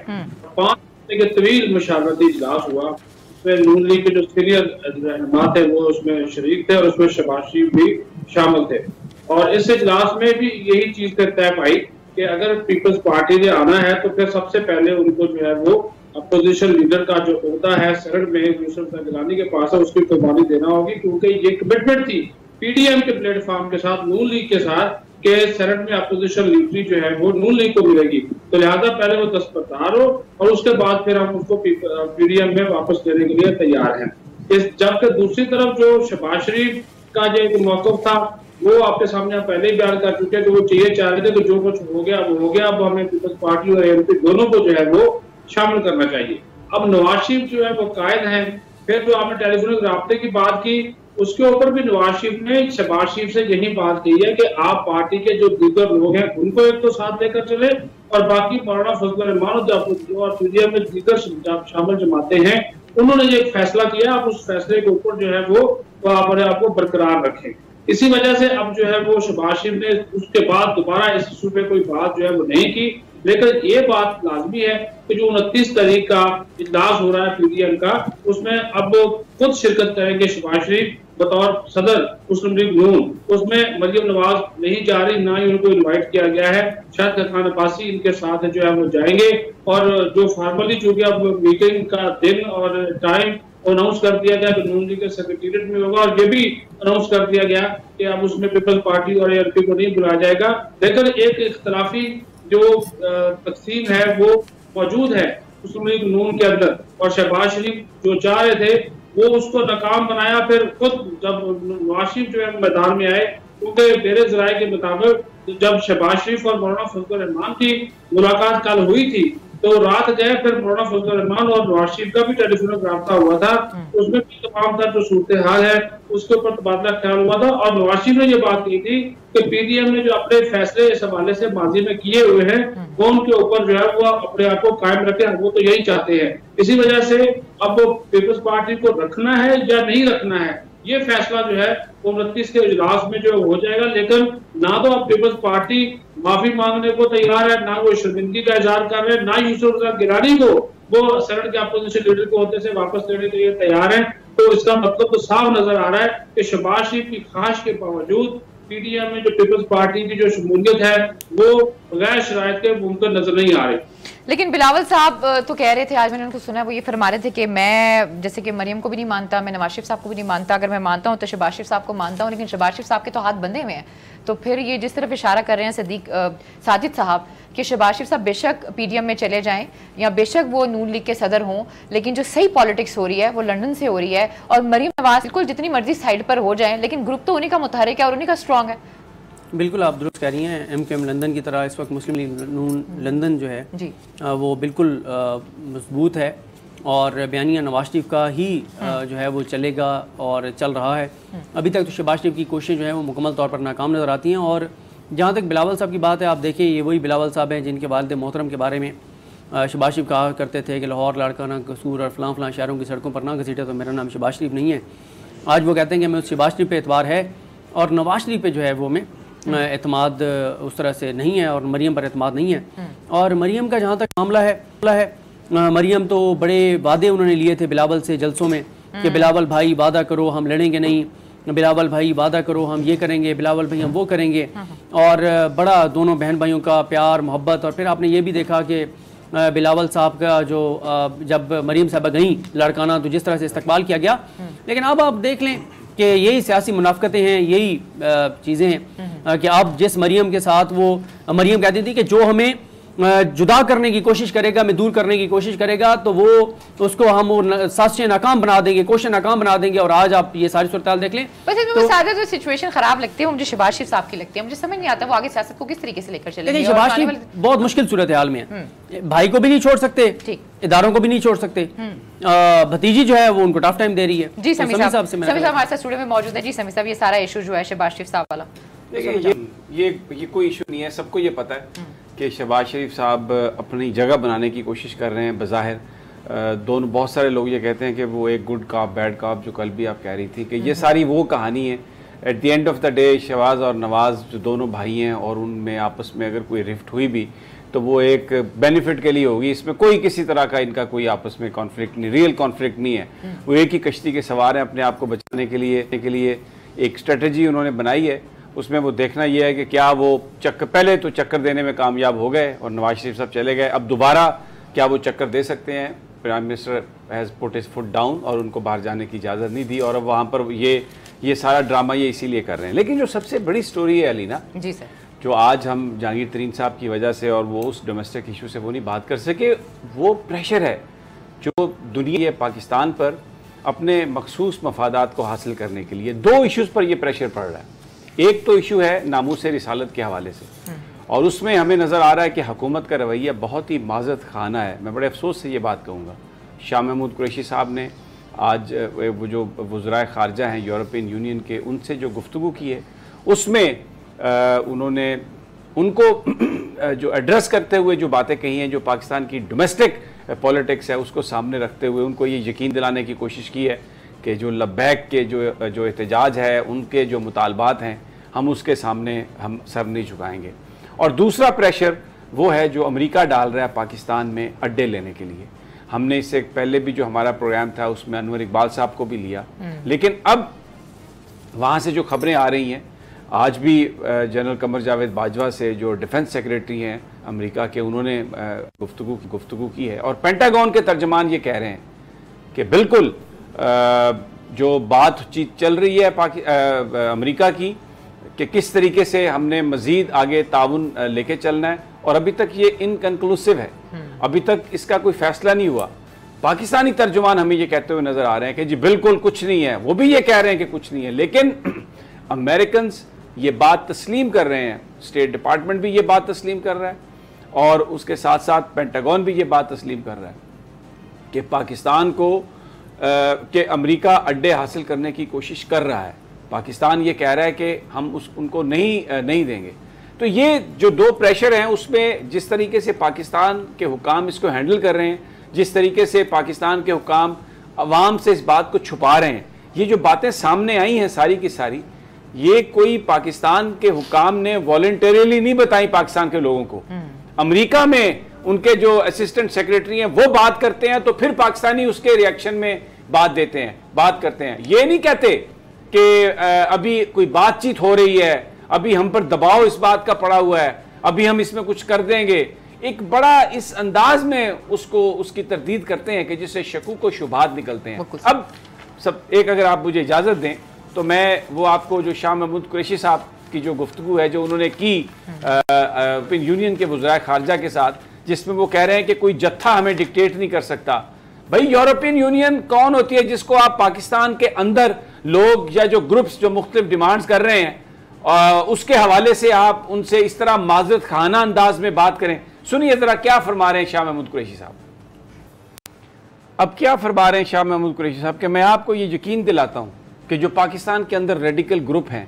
5 घंटे के तवील मशावरती इजलास हुआ, उसमें नून लीग के जो सीनियर रहनुमा थे वो उसमें शरीक थे और उसमें शहबाज शरीफ भी शामिल थे। और इस इजलास में भी यही चीज तय पाई कि अगर पीपल्स पार्टी ने आना है तो फिर सबसे पहले उनको जो है वो अपोजिशन लीडर का जो ओहदा है सेनेट में यूसुफ रजा गिलानी के पास है उसकी कुर्बानी देना होगी, क्योंकि ये कमिटमेंट थी पीडीएम के प्लेटफॉर्म के साथ, नून लीग के साथ, के सेनेट में अपोजिशन लीडरी जो है वो नून लीग को मिलेगी। तो लिहाजा पहले वो दस्तबरदार हो और उसके बाद फिर हम उसको पीडीएम में वापस देने के लिए तैयार हैं। जबकि दूसरी तरफ जो शहबाज शरीफ का जो एक मौक़िफ़ था वो आपके सामने आप पहले ही बयान कर चुके हैं कि वो चाह रहे थे कि जो कुछ हो गया वो हो गया, अब हमें पीपल्स पार्टी और एमपी दोनों को जो है वो शामिल करना चाहिए। अब नवाज शरीफ जो है वो कायद हैं। फिर जो आपने टेलीफोनिक राब्ते की बात की, उसके ऊपर भी नवाज शरीफ ने शहबाज शरीफ से यही बात की है कि आप पार्टी के जो दीगर लोग हैं उनको एक तो साथ लेकर चले, और बाकी मौलाना फजल रहमान और पीडीएम में दीगर शामिल जमाते हैं, उन्होंने जो एक फैसला किया, आप उस फैसले के ऊपर जो है वो अपने आप को बरकरार रखें। इसी वजह से अब जो है वो शहबाज शरीफ ने उसके बाद दोबारा इस इशू पे कोई बात जो है वो नहीं की। लेकिन ये बात लाजमी है कि जो 29 तारीख का इजलास हो रहा है पीडीएम का, उसमें अब खुद शिरकत करेंगे शहबाज शरीफ बतौर सदर मुस्लिम लीग नून। उसमें मरियम नवाज नहीं जा रही, ना ही उनको इनवाइट किया गया है। शायद खान अब्बासी इनके साथ जो है वो जाएंगे, और जो फॉर्मली चूंकि अब मीटिंग का दिन और टाइम अनाउंस कर दिया गया तो नून लीग के सेक्रेटेरिएट में होगा, और ये भी अनाउंस कर दिया गया कि अब उसमें पीपल्स पार्टी और एएनपी को नहीं बुलाया जाएगा। लेकिन एक इख्तलाफी जो तकसीम है वो मौजूद है मुस्लिम लीग नून के अंदर, और शहबाज शरीफ जो चाह रहे थे वो उसको नाकाम बनाया। फिर खुद जब नवाज शरीफ जो है मैदान में आए, क्योंकि मेरे जराये के मुताबिक जब शहबाज शरीफ और मौलाना फजल रहमान की मुलाकात कल हुई थी तो रात गए, फिर मौलाना फजल रहमान और नवाज शरीफ का भी टेलीफोनिक राब्ता हुआ था, उसमें भी तमाम तर जो सूरत हाल है उसके ऊपर तबादला ख्याल हुआ था। और नवाज शरीफ ने ये बात की थी कि पीडीएम ने जो अपने फैसले इस हवाले से माजी में किए हुए हैं वो उनके ऊपर जो है वो अपने आप को कायम रखे, वो तो यही चाहते हैं। इसी वजह से अब वो पीपल्स पार्टी को रखना है या नहीं रखना है, ये फैसला जो है वो 29 के इजलास में जो हो जाएगा। लेकिन ना तो अब पीपल्स पार्टी माफी मांगने को तैयार है, ना वो शर्मिंदगी का इजहार कर रहे हैं, ना यूसुफ रजा गिलानी को वो सेनेट के अपोजिशन लीडर को होते से वापस लेने के लिए तैयार है। तो इसका मतलब तो साफ नजर आ रहा है कि शहबाज शरीफ की ख्वाहिश के बावजूद पीडीएम में जो पीपल्स पार्टी की जो शमूलियत है वो गैर शराइत के मुमकिन नजर नहीं आ रही। लेकिन बिलावल साहब तो कह रहे थे, आज मैंने उनको सुना, वो ये फरमा रहे थे कि मैं जैसे कि मरियम को भी नहीं मानता, मैं नवाज शरीफ साहब को भी नहीं मानता, अगर मैं मानता हूं तो शहबाज शरीफ साहब को मानता हूं, लेकिन शहबाज शरीफ साहब के तो हाथ बंधे हुए हैं। तो फिर ये जिस तरफ इशारा कर रहे हैं साजिद साहब कि शहबाज शरीफ साहब बेशक पीडीएम में चले जाएं या बेशक वो नून लीग के सदर हों, लेकिन जो सही पॉलिटिक्स हो रही है वो लंदन से हो रही है, और मरियम नवाज बिल्कुल जितनी मर्जी साइड पर हो जाए लेकिन ग्रुप तो उन्हीं का मुतहरिक है और उन्हीं का स्ट्रॉन्ग है। बिल्कुल आप दुरुस्त कह रही हैं। एमकेएम लंदन की तरह इस वक्त मुस्लिम लीग नून लंदन जो है जी वो बिल्कुल मजबूत है, और बयानिया नवाज शरीफ का ही जो है वो चलेगा और चल रहा है। अभी तक तो शहबाज शरीफ की कोशिश जो है वो मुकम्मल तौर पर नाकाम नज़र आती हैं। और जहाँ तक बिलावल साहब की बात है, आप देखिए ये वही बिलावल साहब हैं जिनके वालिद मोहतरम के बारे में शहबाज शरीफ कहा करते थे कि लाहौर लाड़काना कसूर और फलां फलां शहरों की सड़कों पर ना घसीटे तो मेरा नाम शहबाज शरीफ नहीं है। आज वो कहते हैं कि हमें शहबाज शरीफ पे एतबार है और नवाज शरीफ पे जो है वो में एतमाद उस तरह से नहीं है, और मरियम पर एतमाद नहीं है। और मरियम का जहाँ तक मामला है मरियम तो बड़े वादे उन्होंने लिए थे बिलावल से जलसों में कि बिलावल भाई वादा करो हम लड़ेंगे नहीं, बिलावल भाई वादा करो हम ये करेंगे, बिलावल भाई हम वो करेंगे, और बड़ा दोनों बहन भाइयों का प्यार मोहब्बत। और फिर आपने ये भी देखा कि बिलावल साहब का जो जब मरियम साहबा गई लड़काना तो जिस तरह से इस्तकबाल किया गया। लेकिन अब आप देख लें कि यही सियासी मुनाफकतें हैं, यही चीज़ें हैं कि अब जिस मरियम के साथ वो मरियम कहती थी कि जो हमें जुदा करने की कोशिश करेगा, मैं दूर करने की कोशिश करेगा तो वो उसको हम वो साजिशें नाकाम बना देंगे, कोशिश नाकाम बना देंगे। और आज आप ये सारी सूरत देख लें। तो सादा जो सिचुएशन खराब लगती है वो मुझे शहबाज शरीफ साहब की लगती है, मुझे समझ नहीं आता वो आगे सियासत को किस तरीके से लेकर चलेंगे। लेकिन शहबाज शरीफ बहुत मुश्किल सूरत हाल में है, भाई को भी नहीं छोड़ सकते, इदारों को भी नहीं छोड़ सकते, भतीजी जो है वो उनको टफ टाइम दे रही है। जी समी साहब हमारे साथ स्टूडियो में मौजूद है। जी समी साहब, ये सारा इशू जो है शहबाज शरीफ साहब वाला, देखिए ये कोई इशू नहीं है, सबको ये पता है कि शहबाज शरीफ साहब अपनी जगह बनाने की कोशिश कर रहे हैं। बज़ाहिर दोनों बहुत सारे लोग ये कहते हैं कि वो एक गुड कॉप बैड कॉप, जो कल भी आप कह रही थी कि ये सारी वो कहानी है। At the end of the day Shehbaz और नवाज जो दोनों भाई हैं और उनमें आपस में अगर कोई रिफ्ट हुई भी तो वो एक बेनिफिट के लिए होगी, इसमें कोई किसी तरह का इनका कोई आपस में कॉन्फ्लिक्ट नहीं, रियल कॉन्फ्लिक्ट नहीं है। वो एक ही कश्ती के सवार हैं, अपने आप को बचाने के लिए एक स्ट्रेटजी उन्होंने बनाई है। उसमें वो देखना यह है कि क्या वो पहले तो चक्कर देने में कामयाब हो गए और नवाज शरीफ साहब चले गए, अब दोबारा क्या वो चक्कर दे सकते हैं। Prime minister has put his foot down और उनको बाहर जाने की इजाज़त नहीं दी, और अब वहाँ पर ये सारा ड्रामा ये इसीलिए कर रहे हैं। लेकिन जो सबसे बड़ी स्टोरी है अलीना जी सर, जो आज हम जहांगीर तरीन साहब की वजह से और वो उस डोमेस्टिक इशू से वो नहीं बात कर सके, वो प्रेशर है जो दुनिया पाकिस्तान पर अपने मखसूस मफादात को हासिल करने के लिए दो इशूज़ पर यह प्रेशर पड़ रहा है। एक तो इशू है नामूस रिसालत के हवाले से, और उसमें हमें नज़र आ रहा है कि हुकूमत का रवैया बहुत ही माज़त खाना है। मैं बड़े अफसोस से ये बात कहूँगा, शाह महमूद कुरैशी साहब ने आज वो जो वज़राए ख़ारजा हैं यूरोपियन यूनियन के, उनसे जो गुफ्तगू की है उसमें उन्होंने उनको जो एड्रेस करते हुए जो बातें कही हैं, जो पाकिस्तान की डोमेस्टिक पॉलिटिक्स है उसको सामने रखते हुए उनको ये यकीन दिलाने की कोशिश की है कि जो लब्बैक के जो एहतजाज है, उनके जो मुतालबात हैं, हम उसके सामने हम सर नहीं झुकाएंगे। और दूसरा प्रेशर वो है जो अमेरिका डाल रहा है पाकिस्तान में अड्डे लेने के लिए। हमने इससे पहले भी जो हमारा प्रोग्राम था उसमें अनवर इकबाल साहब को भी लिया, लेकिन अब वहाँ से जो खबरें आ रही हैं, आज भी जनरल कमर जावेद बाजवा से जो डिफेंस सेक्रेटरी हैं अमेरिका के, उन्होंने गुफ्तगू की है और पेंटागन के तर्जमान ये कह रहे हैं कि बिल्कुल जो बातचीत चल रही है अमेरिका की कि किस तरीके से हमने मज़ीद आगे ताउन लेके चलना है, और अभी तक ये इनकन्क्लूसिव है, अभी तक इसका कोई फैसला नहीं हुआ। पाकिस्तानी तर्जुमान हमें ये कहते हुए नजर आ रहे हैं कि जी बिल्कुल कुछ नहीं है, वो भी ये कह रहे हैं कि कुछ नहीं है, लेकिन अमेरिकन ये बात तस्लीम कर रहे हैं, स्टेट डिपार्टमेंट भी ये बात तस्लीम कर रहा है और उसके साथ साथ पेंटागन भी ये बात तस्लीम कर रहा है कि पाकिस्तान को कि अमेरिका अड्डे हासिल करने की कोशिश कर रहा है। पाकिस्तान ये कह रहा है कि हम उनको नहीं देंगे। तो ये जो दो प्रेशर हैं उसमें जिस तरीके से पाकिस्तान के हुकाम इसको हैंडल कर रहे हैं, जिस तरीके से पाकिस्तान के हुकाम अवाम से इस बात को छुपा रहे हैं, ये जो बातें सामने आई हैं सारी की सारी, ये कोई पाकिस्तान के हुकाम ने वॉलंटरीली नहीं बताई पाकिस्तान के लोगों को। अमेरिका में उनके जो असिस्टेंट सेक्रेटरी हैं वो बात करते हैं तो फिर पाकिस्तानी उसके रिएक्शन में बात करते हैं। ये नहीं कहते कि अभी कोई बातचीत हो रही है, अभी हम पर दबाव इस बात का पड़ा हुआ है, अभी हम इसमें कुछ कर देंगे। एक बड़ा इस अंदाज में उसकी तरदीद करते हैं कि जिससे शकूक को शुभात निकलते हैं। अब सब एक अगर आप मुझे इजाज़त दें तो मैं वो आपको जो शाह महमूद कुरैशी साहब की जो गुफ्तगू है जो उन्होंने की यूरोपियन यूनियन के वज़राए ख़ारजा के साथ, जिसमें वो कह रहे हैं कि कोई जत्था हमें डिक्टेट नहीं कर सकता। भाई यूरोपियन यूनियन कौन होती है जिसको आप पाकिस्तान के अंदर लोग या जो ग्रुप्स जो मुख्तलिफ डिमांड्स कर रहे हैं उसके हवाले से आप उनसे इस तरह माजरत खाना अंदाज में बात करें। सुनिए जरा क्या फरमा रहे हैं शाह महमूद कुरैशी साहब। अब क्या फरमा रहे हैं शाह महमूद कुरैशी साहब कि मैं आपको ये यकीन दिलाता हूं कि जो पाकिस्तान के अंदर रेडिकल ग्रुप हैं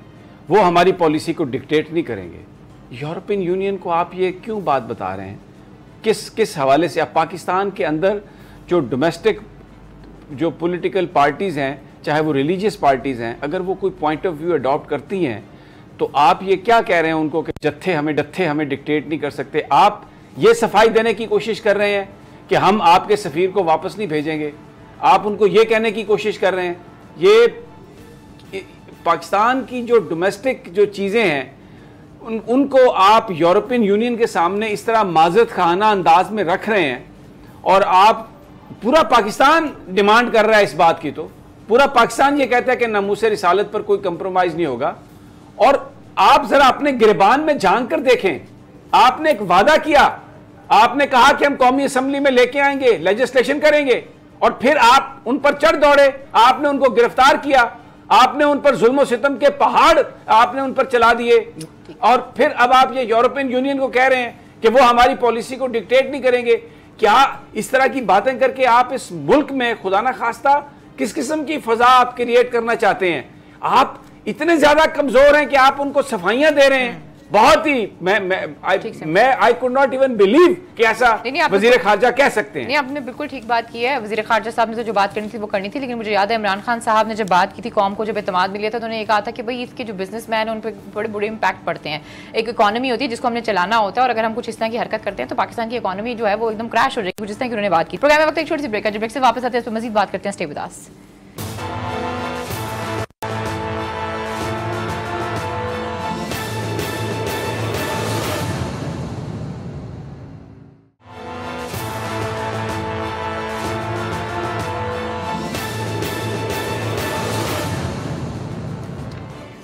वो हमारी पॉलिसी को डिक्टेट नहीं करेंगे। यूरोपियन यूनियन को आप ये क्यों बात बता रहे हैं, किस हवाले से? आप पाकिस्तान के अंदर जो डोमेस्टिक जो पॉलिटिकल पार्टीज़ हैं, चाहे वो रिलीजियस पार्टीज़ हैं, अगर वो कोई पॉइंट ऑफ व्यू अडॉप्ट करती हैं तो आप ये क्या कह रहे हैं उनको कि डत्थे हमें डिक्टेट नहीं कर सकते? आप ये सफाई देने की कोशिश कर रहे हैं कि हम आपके सफ़ीर को वापस नहीं भेजेंगे। आप उनको ये कहने की कोशिश कर रहे हैं, ये पाकिस्तान की जो डोमेस्टिक जो चीज़ें हैं उनको आप यूरोपियन यूनियन के सामने इस तरह माजरत खाना अंदाज में रख रहे हैं, और आप पूरा पाकिस्तान डिमांड कर रहा है इस बात की। तो पूरा पाकिस्तान ये कहता है कि नामूस रिसालत पर कोई कंप्रोमाइज नहीं होगा। और आप जरा अपने गिरबान में झांक कर देखें, आपने एक वादा किया, आपने कहा कि हम कौमी असम्बली में लेके आएंगे, लेजिस्लेशन करेंगे, और फिर आप उन पर चढ़ दौड़े, आपने उनको गिरफ्तार किया, आपने उन पर जुल्म सितम के पहाड़ आपने उन पर चला दिए, और फिर अब आप ये यूरोपियन यूनियन को कह रहे हैं कि वो हमारी पॉलिसी को डिक्टेट नहीं करेंगे। क्या इस तरह की बातें करके आप इस मुल्क में खुदा ना खास्ता किस किस्म की फजा आप क्रिएट करना चाहते हैं? आप इतने ज्यादा कमजोर हैं कि आप उनको सफाइयां दे रहे हैं। बहुत ही मैं I could not even believe कि ऐसा वजीर खारजा कह सकते हैं। नहीं, आपने बिल्कुल ठीक बात की है। वजीर खारजा साहब ने तो जो बात करनी थी वो करनी थी, लेकिन मुझे याद है इमरान खान साहब ने जब बात की थी, कौम को जब एतमाद मिला था तो उन्होंने ये कहा था कि भाई इसके जो बिजनेसमैन हैं उन पर बड़े बुरे इंपैक्ट पड़ते हैं। एक इकॉनमी होती है जिसको हमने चलाना होता है, और अगर हम कुछ इस तरह की हरकत करते हैं तो पाकिस्तान की इकॉनमी जो है वो एकदम क्रैश हो जाएगी, जिस तरह की उन्होंने बात की। प्रोग्राम में वक्त एक छोटी सी ब्रेक है, जब ब्रेक से वापस आते हैं तो मजीद बात करते हैं। Stay with us.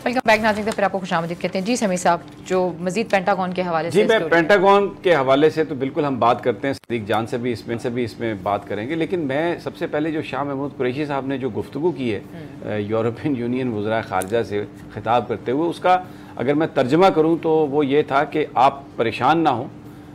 Welcome back नाज़रीन, फिर आपको खुशामदीद कहते हैं। जी समीर साहब, जो मजीद पेंटागन के हवाले से, जी मैं पेंटागन के हवाले से तो बिल्कुल हम बात करते हैं, सदीक जान से भी इसमें बात करेंगे, लेकिन मैं सबसे पहले जो शाह महमूद कुरैशी साहब ने जो गुफ्तगू की है यूरोपियन यूनियन वज़राए ख़ारजा से खिताब करते हुए, उसका अगर मैं तर्जमा करूँ तो वो ये था कि आप परेशान ना हो,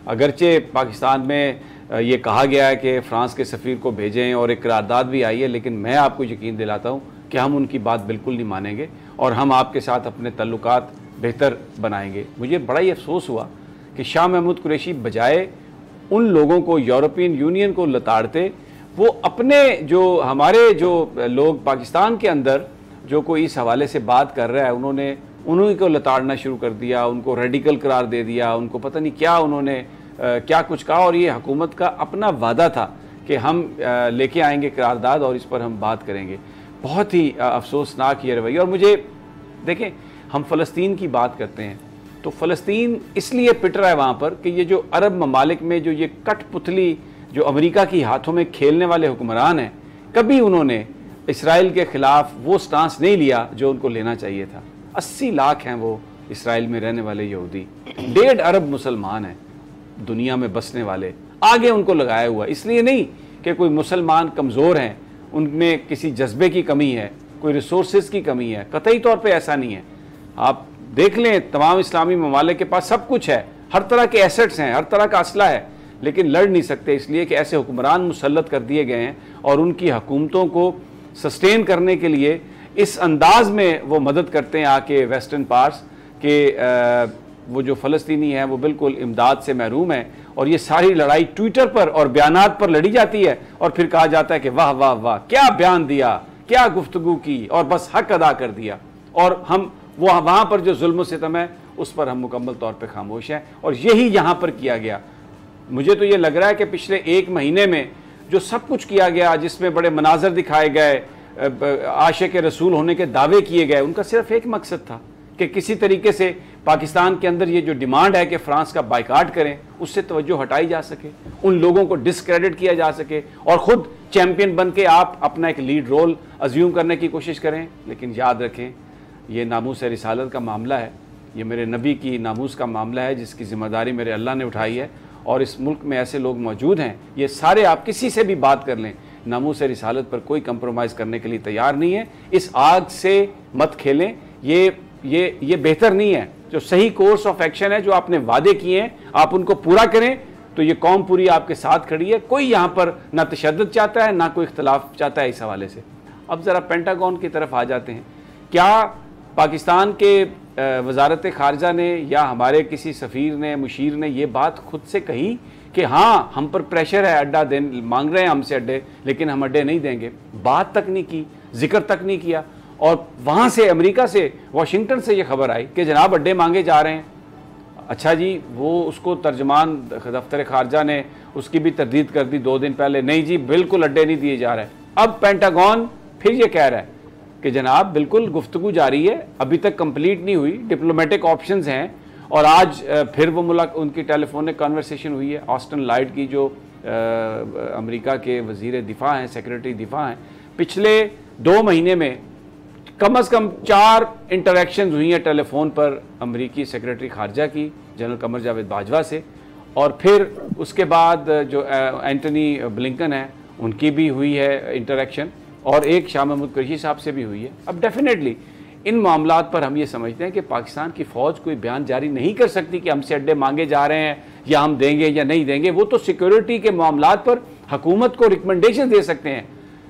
अगरचे पाकिस्तान में ये कहा गया है कि फ़्रांस के सफ़ीर को भेजें और एक करारदाद भी आई है, लेकिन मैं आपको यकीन दिलाता हूँ कि हम उनकी बात बिल्कुल नहीं मानेंगे और हम आपके साथ अपने तल्लुकात बेहतर बनाएंगे। मुझे बड़ा ही अफसोस हुआ कि शाह महमूद कुरैशी बजाय उन लोगों को, यूरोपियन यूनियन को लताड़ते, वो अपने जो हमारे जो लोग पाकिस्तान के अंदर जो कोई इस हवाले से बात कर रहा है, उन्होंने उन्हीं को लताड़ना शुरू कर दिया, उनको रेडिकल करार दे दिया, उनको पता नहीं क्या उन्होंने क्या कुछ कहा। और ये हुकूमत का अपना वादा था कि हम लेके आएंगे करारदाद और इस पर हम बात करेंगे। बहुत ही अफसोसनाक ये रवैया। और मुझे देखें, हम फ़लस्तीन की बात करते हैं तो फ़लस्तीन इसलिए पिट रहा है वहाँ पर कि ये जो अरब ममालिक में जो ये कठपुतली जो अमेरिका की हाथों में खेलने वाले हुक्मरान हैं, कभी उन्होंने इसराइल के ख़िलाफ़ वो स्टांस नहीं लिया जो उनको लेना चाहिए था। 80 लाख हैं वो इसराइल में रहने वाले यहूदी, 1.5 अरब मुसलमान हैं दुनिया में बसने वाले, आगे उनको लगाया हुआ। इसलिए नहीं कि कोई मुसलमान कमज़ोर हैं, उनमें किसी जज्बे की कमी है, कोई रिसोर्सेज की कमी है, कतई तौर पे ऐसा नहीं है। आप देख लें, तमाम इस्लामी ममालिक के पास सब कुछ है, हर तरह के एसेट्स हैं, हर तरह का असला है, लेकिन लड़ नहीं सकते इसलिए कि ऐसे हुक्मरान मुसल्लत कर दिए गए हैं और उनकी हुकूमतों को सस्टेन करने के लिए इस अंदाज में वो मदद करते हैं आके वेस्टर्न पार्ट्स के वो जो फ़लस्तीनी हैं वो बिल्कुल इमदाद से महरूम है। और ये सारी लड़ाई ट्विटर पर और बयानात पर लड़ी जाती है और फिर कहा जाता है कि वाह वाह वाह, क्या बयान दिया, क्या गुफ्तगू की और बस हक अदा कर दिया। और हम वो वहाँ पर जो जुल्म सितम है उस पर हम मुकम्मल तौर पर खामोश हैं। और यही यहाँ पर किया गया। मुझे तो ये लग रहा है कि पिछले 1 महीने में जो सब कुछ किया गया, जिसमें बड़े मनाजर दिखाए गए, आशिक रसूल होने के दावे किए गए, उनका सिर्फ एक मकसद था कि किसी तरीके से पाकिस्तान के अंदर ये जो डिमांड है कि फ्रांस का बाइकाट करें, उससे तवज्जो हटाई जा सके, उन लोगों को डिस्क्रेडिट किया जा सके और ख़ुद चैम्पियन बन के आप अपना एक लीड रोल अज्यूम करने की कोशिश करें। लेकिन याद रखें, ये नामूस रिसालत का मामला है, ये मेरे नबी की नामूस का मामला है जिसकी ज़िम्मेदारी मेरे अल्लाह ने उठाई है। और इस मुल्क में ऐसे लोग मौजूद हैं, ये सारे, आप किसी से भी बात कर लें, नामूस रिसालत पर कोई कंप्रोमाइज़ करने के लिए तैयार नहीं है। इस आग से मत खेलें, ये बेहतर नहीं है। जो सही कोर्स ऑफ एक्शन है, जो आपने वादे किए हैं, आप उनको पूरा करें तो ये कौम पूरी आपके साथ खड़ी है। कोई यहाँ पर ना तशद्दुद चाहता है, ना कोई इख्तलाफ चाहता है इस हवाले से। अब ज़रा पेंटागन की तरफ आ जाते हैं। क्या पाकिस्तान के वजारत ख़ारजा ने या हमारे किसी सफ़ीर ने, मुशीर ने ये बात खुद से कही कि हाँ हम पर प्रेशर है, अड्डा मांग रहे हैं हमसे अड्डे, लेकिन हम अड्डे नहीं देंगे? बात तक नहीं की, जिक्र तक नहीं किया। और वहाँ से, अमेरिका से, वाशिंगटन से ये खबर आई कि जनाब अड्डे मांगे जा रहे हैं। अच्छा जी, वो उसको तर्जमान दफ्तर ख़ारजा ने उसकी भी तरदीद कर दी 2 दिन पहले, नहीं जी बिल्कुल अड्डे नहीं दिए जा रहे। अब पेंटागन फिर ये कह रहा है कि जनाब बिल्कुल गुफ्तगू जारी है, अभी तक कंप्लीट नहीं हुई, डिप्लोमेटिक ऑप्शंस हैं। और आज फिर वो उनकी टेलीफोनिक कन्वर्सेशन हुई है ऑस्टिन लॉयड की, जो अमेरिका के वज़ीर दिफा हैं, सेक्रेटरी दिफा हैं। पिछले 2 महीने में कम से कम 4 इंटरेक्शन हुई हैं टेलीफोन पर अमेरिकी सेक्रेटरी खारजा की, जनरल कमर जावेद बाजवा से, और फिर उसके बाद जो एंटनी ब्लिंकन है उनकी भी हुई है इंटरेक्शन, और एक शाह महमूद कुरैशी साहब से भी हुई है। अब डेफिनेटली इन मामलात पर हम ये समझते हैं कि पाकिस्तान की फ़ौज कोई बयान जारी नहीं कर सकती कि हमसे अड्डे मांगे जा रहे हैं या हम देंगे या नहीं देंगे। वो तो सिक्योरिटी के मामलात पर हुकूमत को रिकमेंडेशन दे सकते हैं।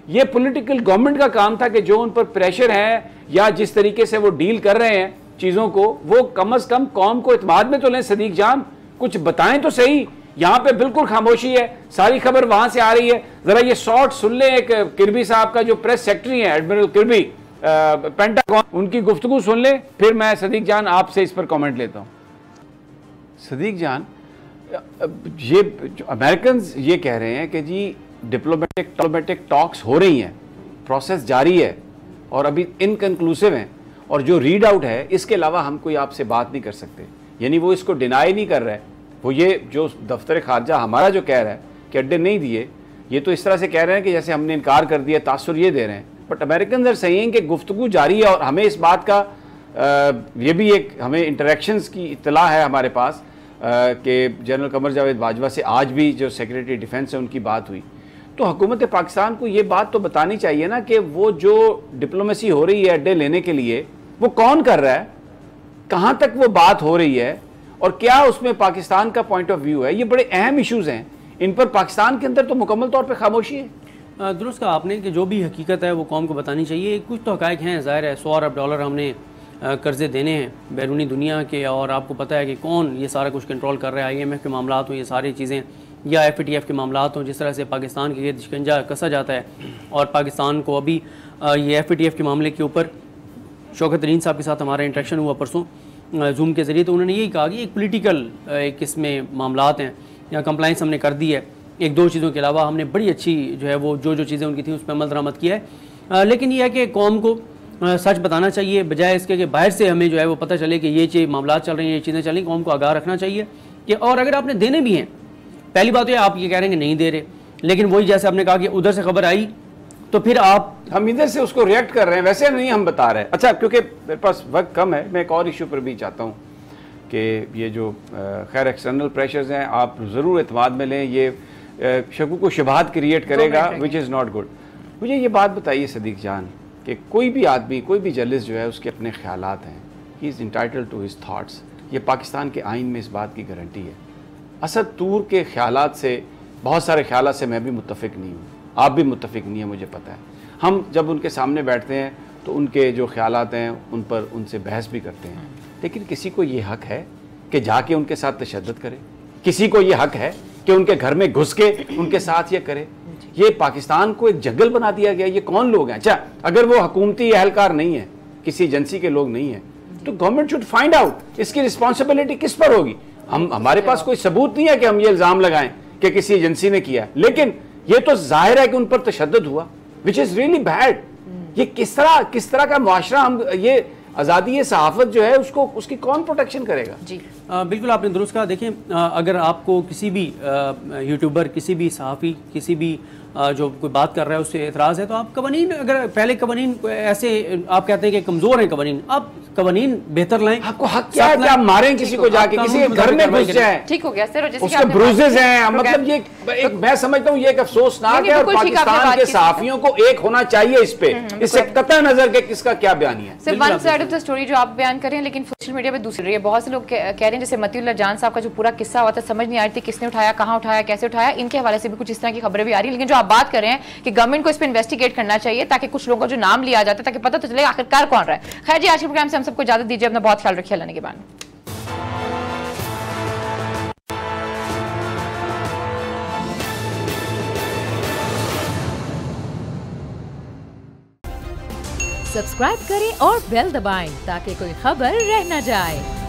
ये पॉलिटिकल गवर्नमेंट का काम था कि जो उन पर प्रेशर है या जिस तरीके से वो डील कर रहे हैं चीज़ों को, वो कम से कम कौम को इत्मीनान में तो लें। सदीक जान, कुछ बताएं तो सही। यहाँ पे बिल्कुल खामोशी है, सारी खबर वहां से आ रही है। जरा ये शॉर्ट सुन ले, एक किर्बी साहब का जो प्रेस सेक्रेटरी है, एडमिरल किर्बी, पेंटागन, उनकी गुफ्तगू सुन ले, फिर मैं सदीक जान आपसे इस पर कमेंट लेता हूँ। सदीक जान, ये अमेरिकन ये कह रहे हैं कि जी डिप्लोमेटिक टॉक्स हो रही हैं, प्रोसेस जारी है और अभी इनकन्क्लूसिव हैं, और जो रीड आउट है इसके अलावा हम कोई आपसे बात नहीं कर सकते। यानी वो इसको डिनाई नहीं कर रहे, वो ये जो दफ्तर खारजा हमारा जो कह रहा है कि अड्डे नहीं दिए, ये तो इस तरह से कह रहे हैं कि जैसे हमने इनकार कर दिया, तासुर ये दे रहे हैं। बट अमेरिकन सर सही हैं कि गुफ्तगू जारी है, और हमें इस बात का ये भी एक हमें इंटरेक्शंस की इत्तला है हमारे पास कि जनरल कमर जावेद बाजवा से आज भी जो सेक्रेटरी डिफेंस है उनकी बात हुई। तो हुकूमत पाकिस्तान को ये बात तो बतानी चाहिए ना कि वो जो डिप्लोमेसी हो रही है अड्डे लेने के लिए, वो कौन कर रहा है, कहाँ तक वो बात हो रही है, और क्या उसमें पाकिस्तान का पॉइंट ऑफ व्यू है। ये बड़े अहम इश्यूज हैं, इन पर पाकिस्तान के अंदर तो मुकम्मल तौर पर खामोशी है। दुरुस्त कहा आपने कि जो भी हकीकत है वो कौम को बतानी चाहिए। कुछ तो हक़ाइक़ हैं, ज़ाहिर है 100 अरब डॉलर हमने कर्ज़े देने हैं बैरूनी दुनिया के, और आपको पता है कि कौन ये सारा कुछ कंट्रोल कर रहा है। IMF के मामला हों, ये सारी चीज़ें, या FATF के मामला हों, जिस तरह से पाकिस्तान के गिर्द शिकंजा कसा जाता है। और पाकिस्तान को अभी ये FATF के मामले के ऊपर शौकत तरीन साहब के साथ हमारा इंटरेक्शन हुआ परसों जूम के ज़रिए, तो उन्होंने यही कहा कि एक पोलिटिकल एक इसमें मामलात हैं, या कंप्लाइंस हमने कर दी है, एक दो चीज़ों के अलावा हमने बड़ी अच्छी जो है वो जो चीज़ें उनकी थी उस पर अमल दरामद किया है। लेकिन यह है कि कौम को सच बताना चाहिए, बजाय इसके कि बाहर से हमें जो है वो पता चले कि ये चीज़ मामला चल रही हैं, ये चीज़ें चल रही, कौम को आगाह रखना चाहिए कि, और अगर आपने देने भी हैं, पहली बात तो आप ये कह रहे हैं कि नहीं दे रहे, लेकिन वही जैसे आपने कहा कि उधर से खबर आई तो फिर हम इधर से उसको रिएक्ट कर रहे हैं, वैसे नहीं हम बता रहे हैं। अच्छा, क्योंकि मेरे पास वक्त कम है, मैं एक और इशू पर भी चाहता हूँ कि ये जो खैर एक्सटर्नल प्रेशर्स हैं आप ज़रूर एतमाद में लें, ये शकूक व शुबहात क्रिएट करेगा, विच इज़ नॉट गुड। मुझे ये बात बताइए सदीक जान कि कोई भी आदमी, कोई भी जर्नलिस्ट जो है उसके अपने ख्यालात हैं, he is entitled to his thoughts. ये पाकिस्तान के आइन में इस बात की गारंटी है। असद तूर के ख्यालात से, बहुत सारे ख्यालात से मैं भी मुत्तफिक नहीं हूँ, आप भी मुत्तफिक नहीं है, मुझे पता है। हम जब उनके सामने बैठते हैं तो उनके जो ख्यालात हैं उन पर उनसे बहस भी करते हैं, लेकिन किसी को ये हक है कि जाके उनके साथ तशद्दुद करे? किसी को ये हक है कि उनके घर में घुस के उनके साथ ये करे? ये पाकिस्तान को एक जंगल बना दिया गया। ये कौन लोग हैं? अच्छा, अगर वो हुकूमती एहलकार नहीं है, किसी एजेंसी के लोग नहीं है, तो गवर्नमेंट शुड फाइंड आउट इसकी रिस्पॉन्सिबिलिटी किस पर होगी। हमारे पास कोई सबूत नहीं है कि हम ये इल्ज़ाम लगाएं कि किसी एजेंसी ने किया, लेकिन ये तो जाहिर है कि उन पर तशद्दुद हुआ, विच इज़ रियली बैड। ये किस तरह का मुआशरा, हम ये आज़ादी सहाफ़त जो है उसको, उसकी कौन प्रोटेक्शन करेगा? जी बिल्कुल आपने दुरुस्त कहा। देखें, अगर आपको किसी भी यूट्यूबर, किसी भी सहाफ़ी, किसी भी जो कोई बात कर रहा है उससे एतराज़ है, तो आप कवानीन, अगर पहले कवानीन ऐसे आप कहते हैं कि कमज़ोर हैं कवानीन, आप कवानीन बेहतर लाएं। आपको हक क्या है कि आप मारें किसी को, जाके किसी के घर में घुस जाए? ठीक हो गया सर, उसके ब्रूजेस हैं, मतलब ये एक मैं समझता हूँ ये एक अफसोसनाक है, और पाकिस्तान के सहाफ़ियों को एक होना चाहिए इस पे, इससे कतई नजर के किसका क्या बयानी है। सिर्फ one side of the story जो आप बयान कर रहे हैं, लेकिन सोशल मीडिया पे दूसरी है। बहुत से लोग कह रहे हैं, जैसे मतीउल्लाह जान साहब का जो पूरा किस्सा हुआ था, समझ नहीं आ रही थी किसने उठाया, कहाँ उठाया, कैसे उठाया, इनके हवाले से भी कुछ इस तरह की खबरें भी आ रही है। लेकिन जो आप बात कर रहे हैं कि गवर्नमेंट को इस पर इन्वेस्टिगेट करना चाहिए, ताकि कुछ लोगों का जो नाम लिया जाता है, ताकि पता तो चले आखिरकार कौन रहा है। खैर जी, आज के प्रोग्राम से हम सबको इजाजत दीजिए, अपना बहुत ख्याल रखिए, अल्लाह के बाद। सब्सक्राइब करें और बेल दबाएं ताकि कोई खबर रह न जाए।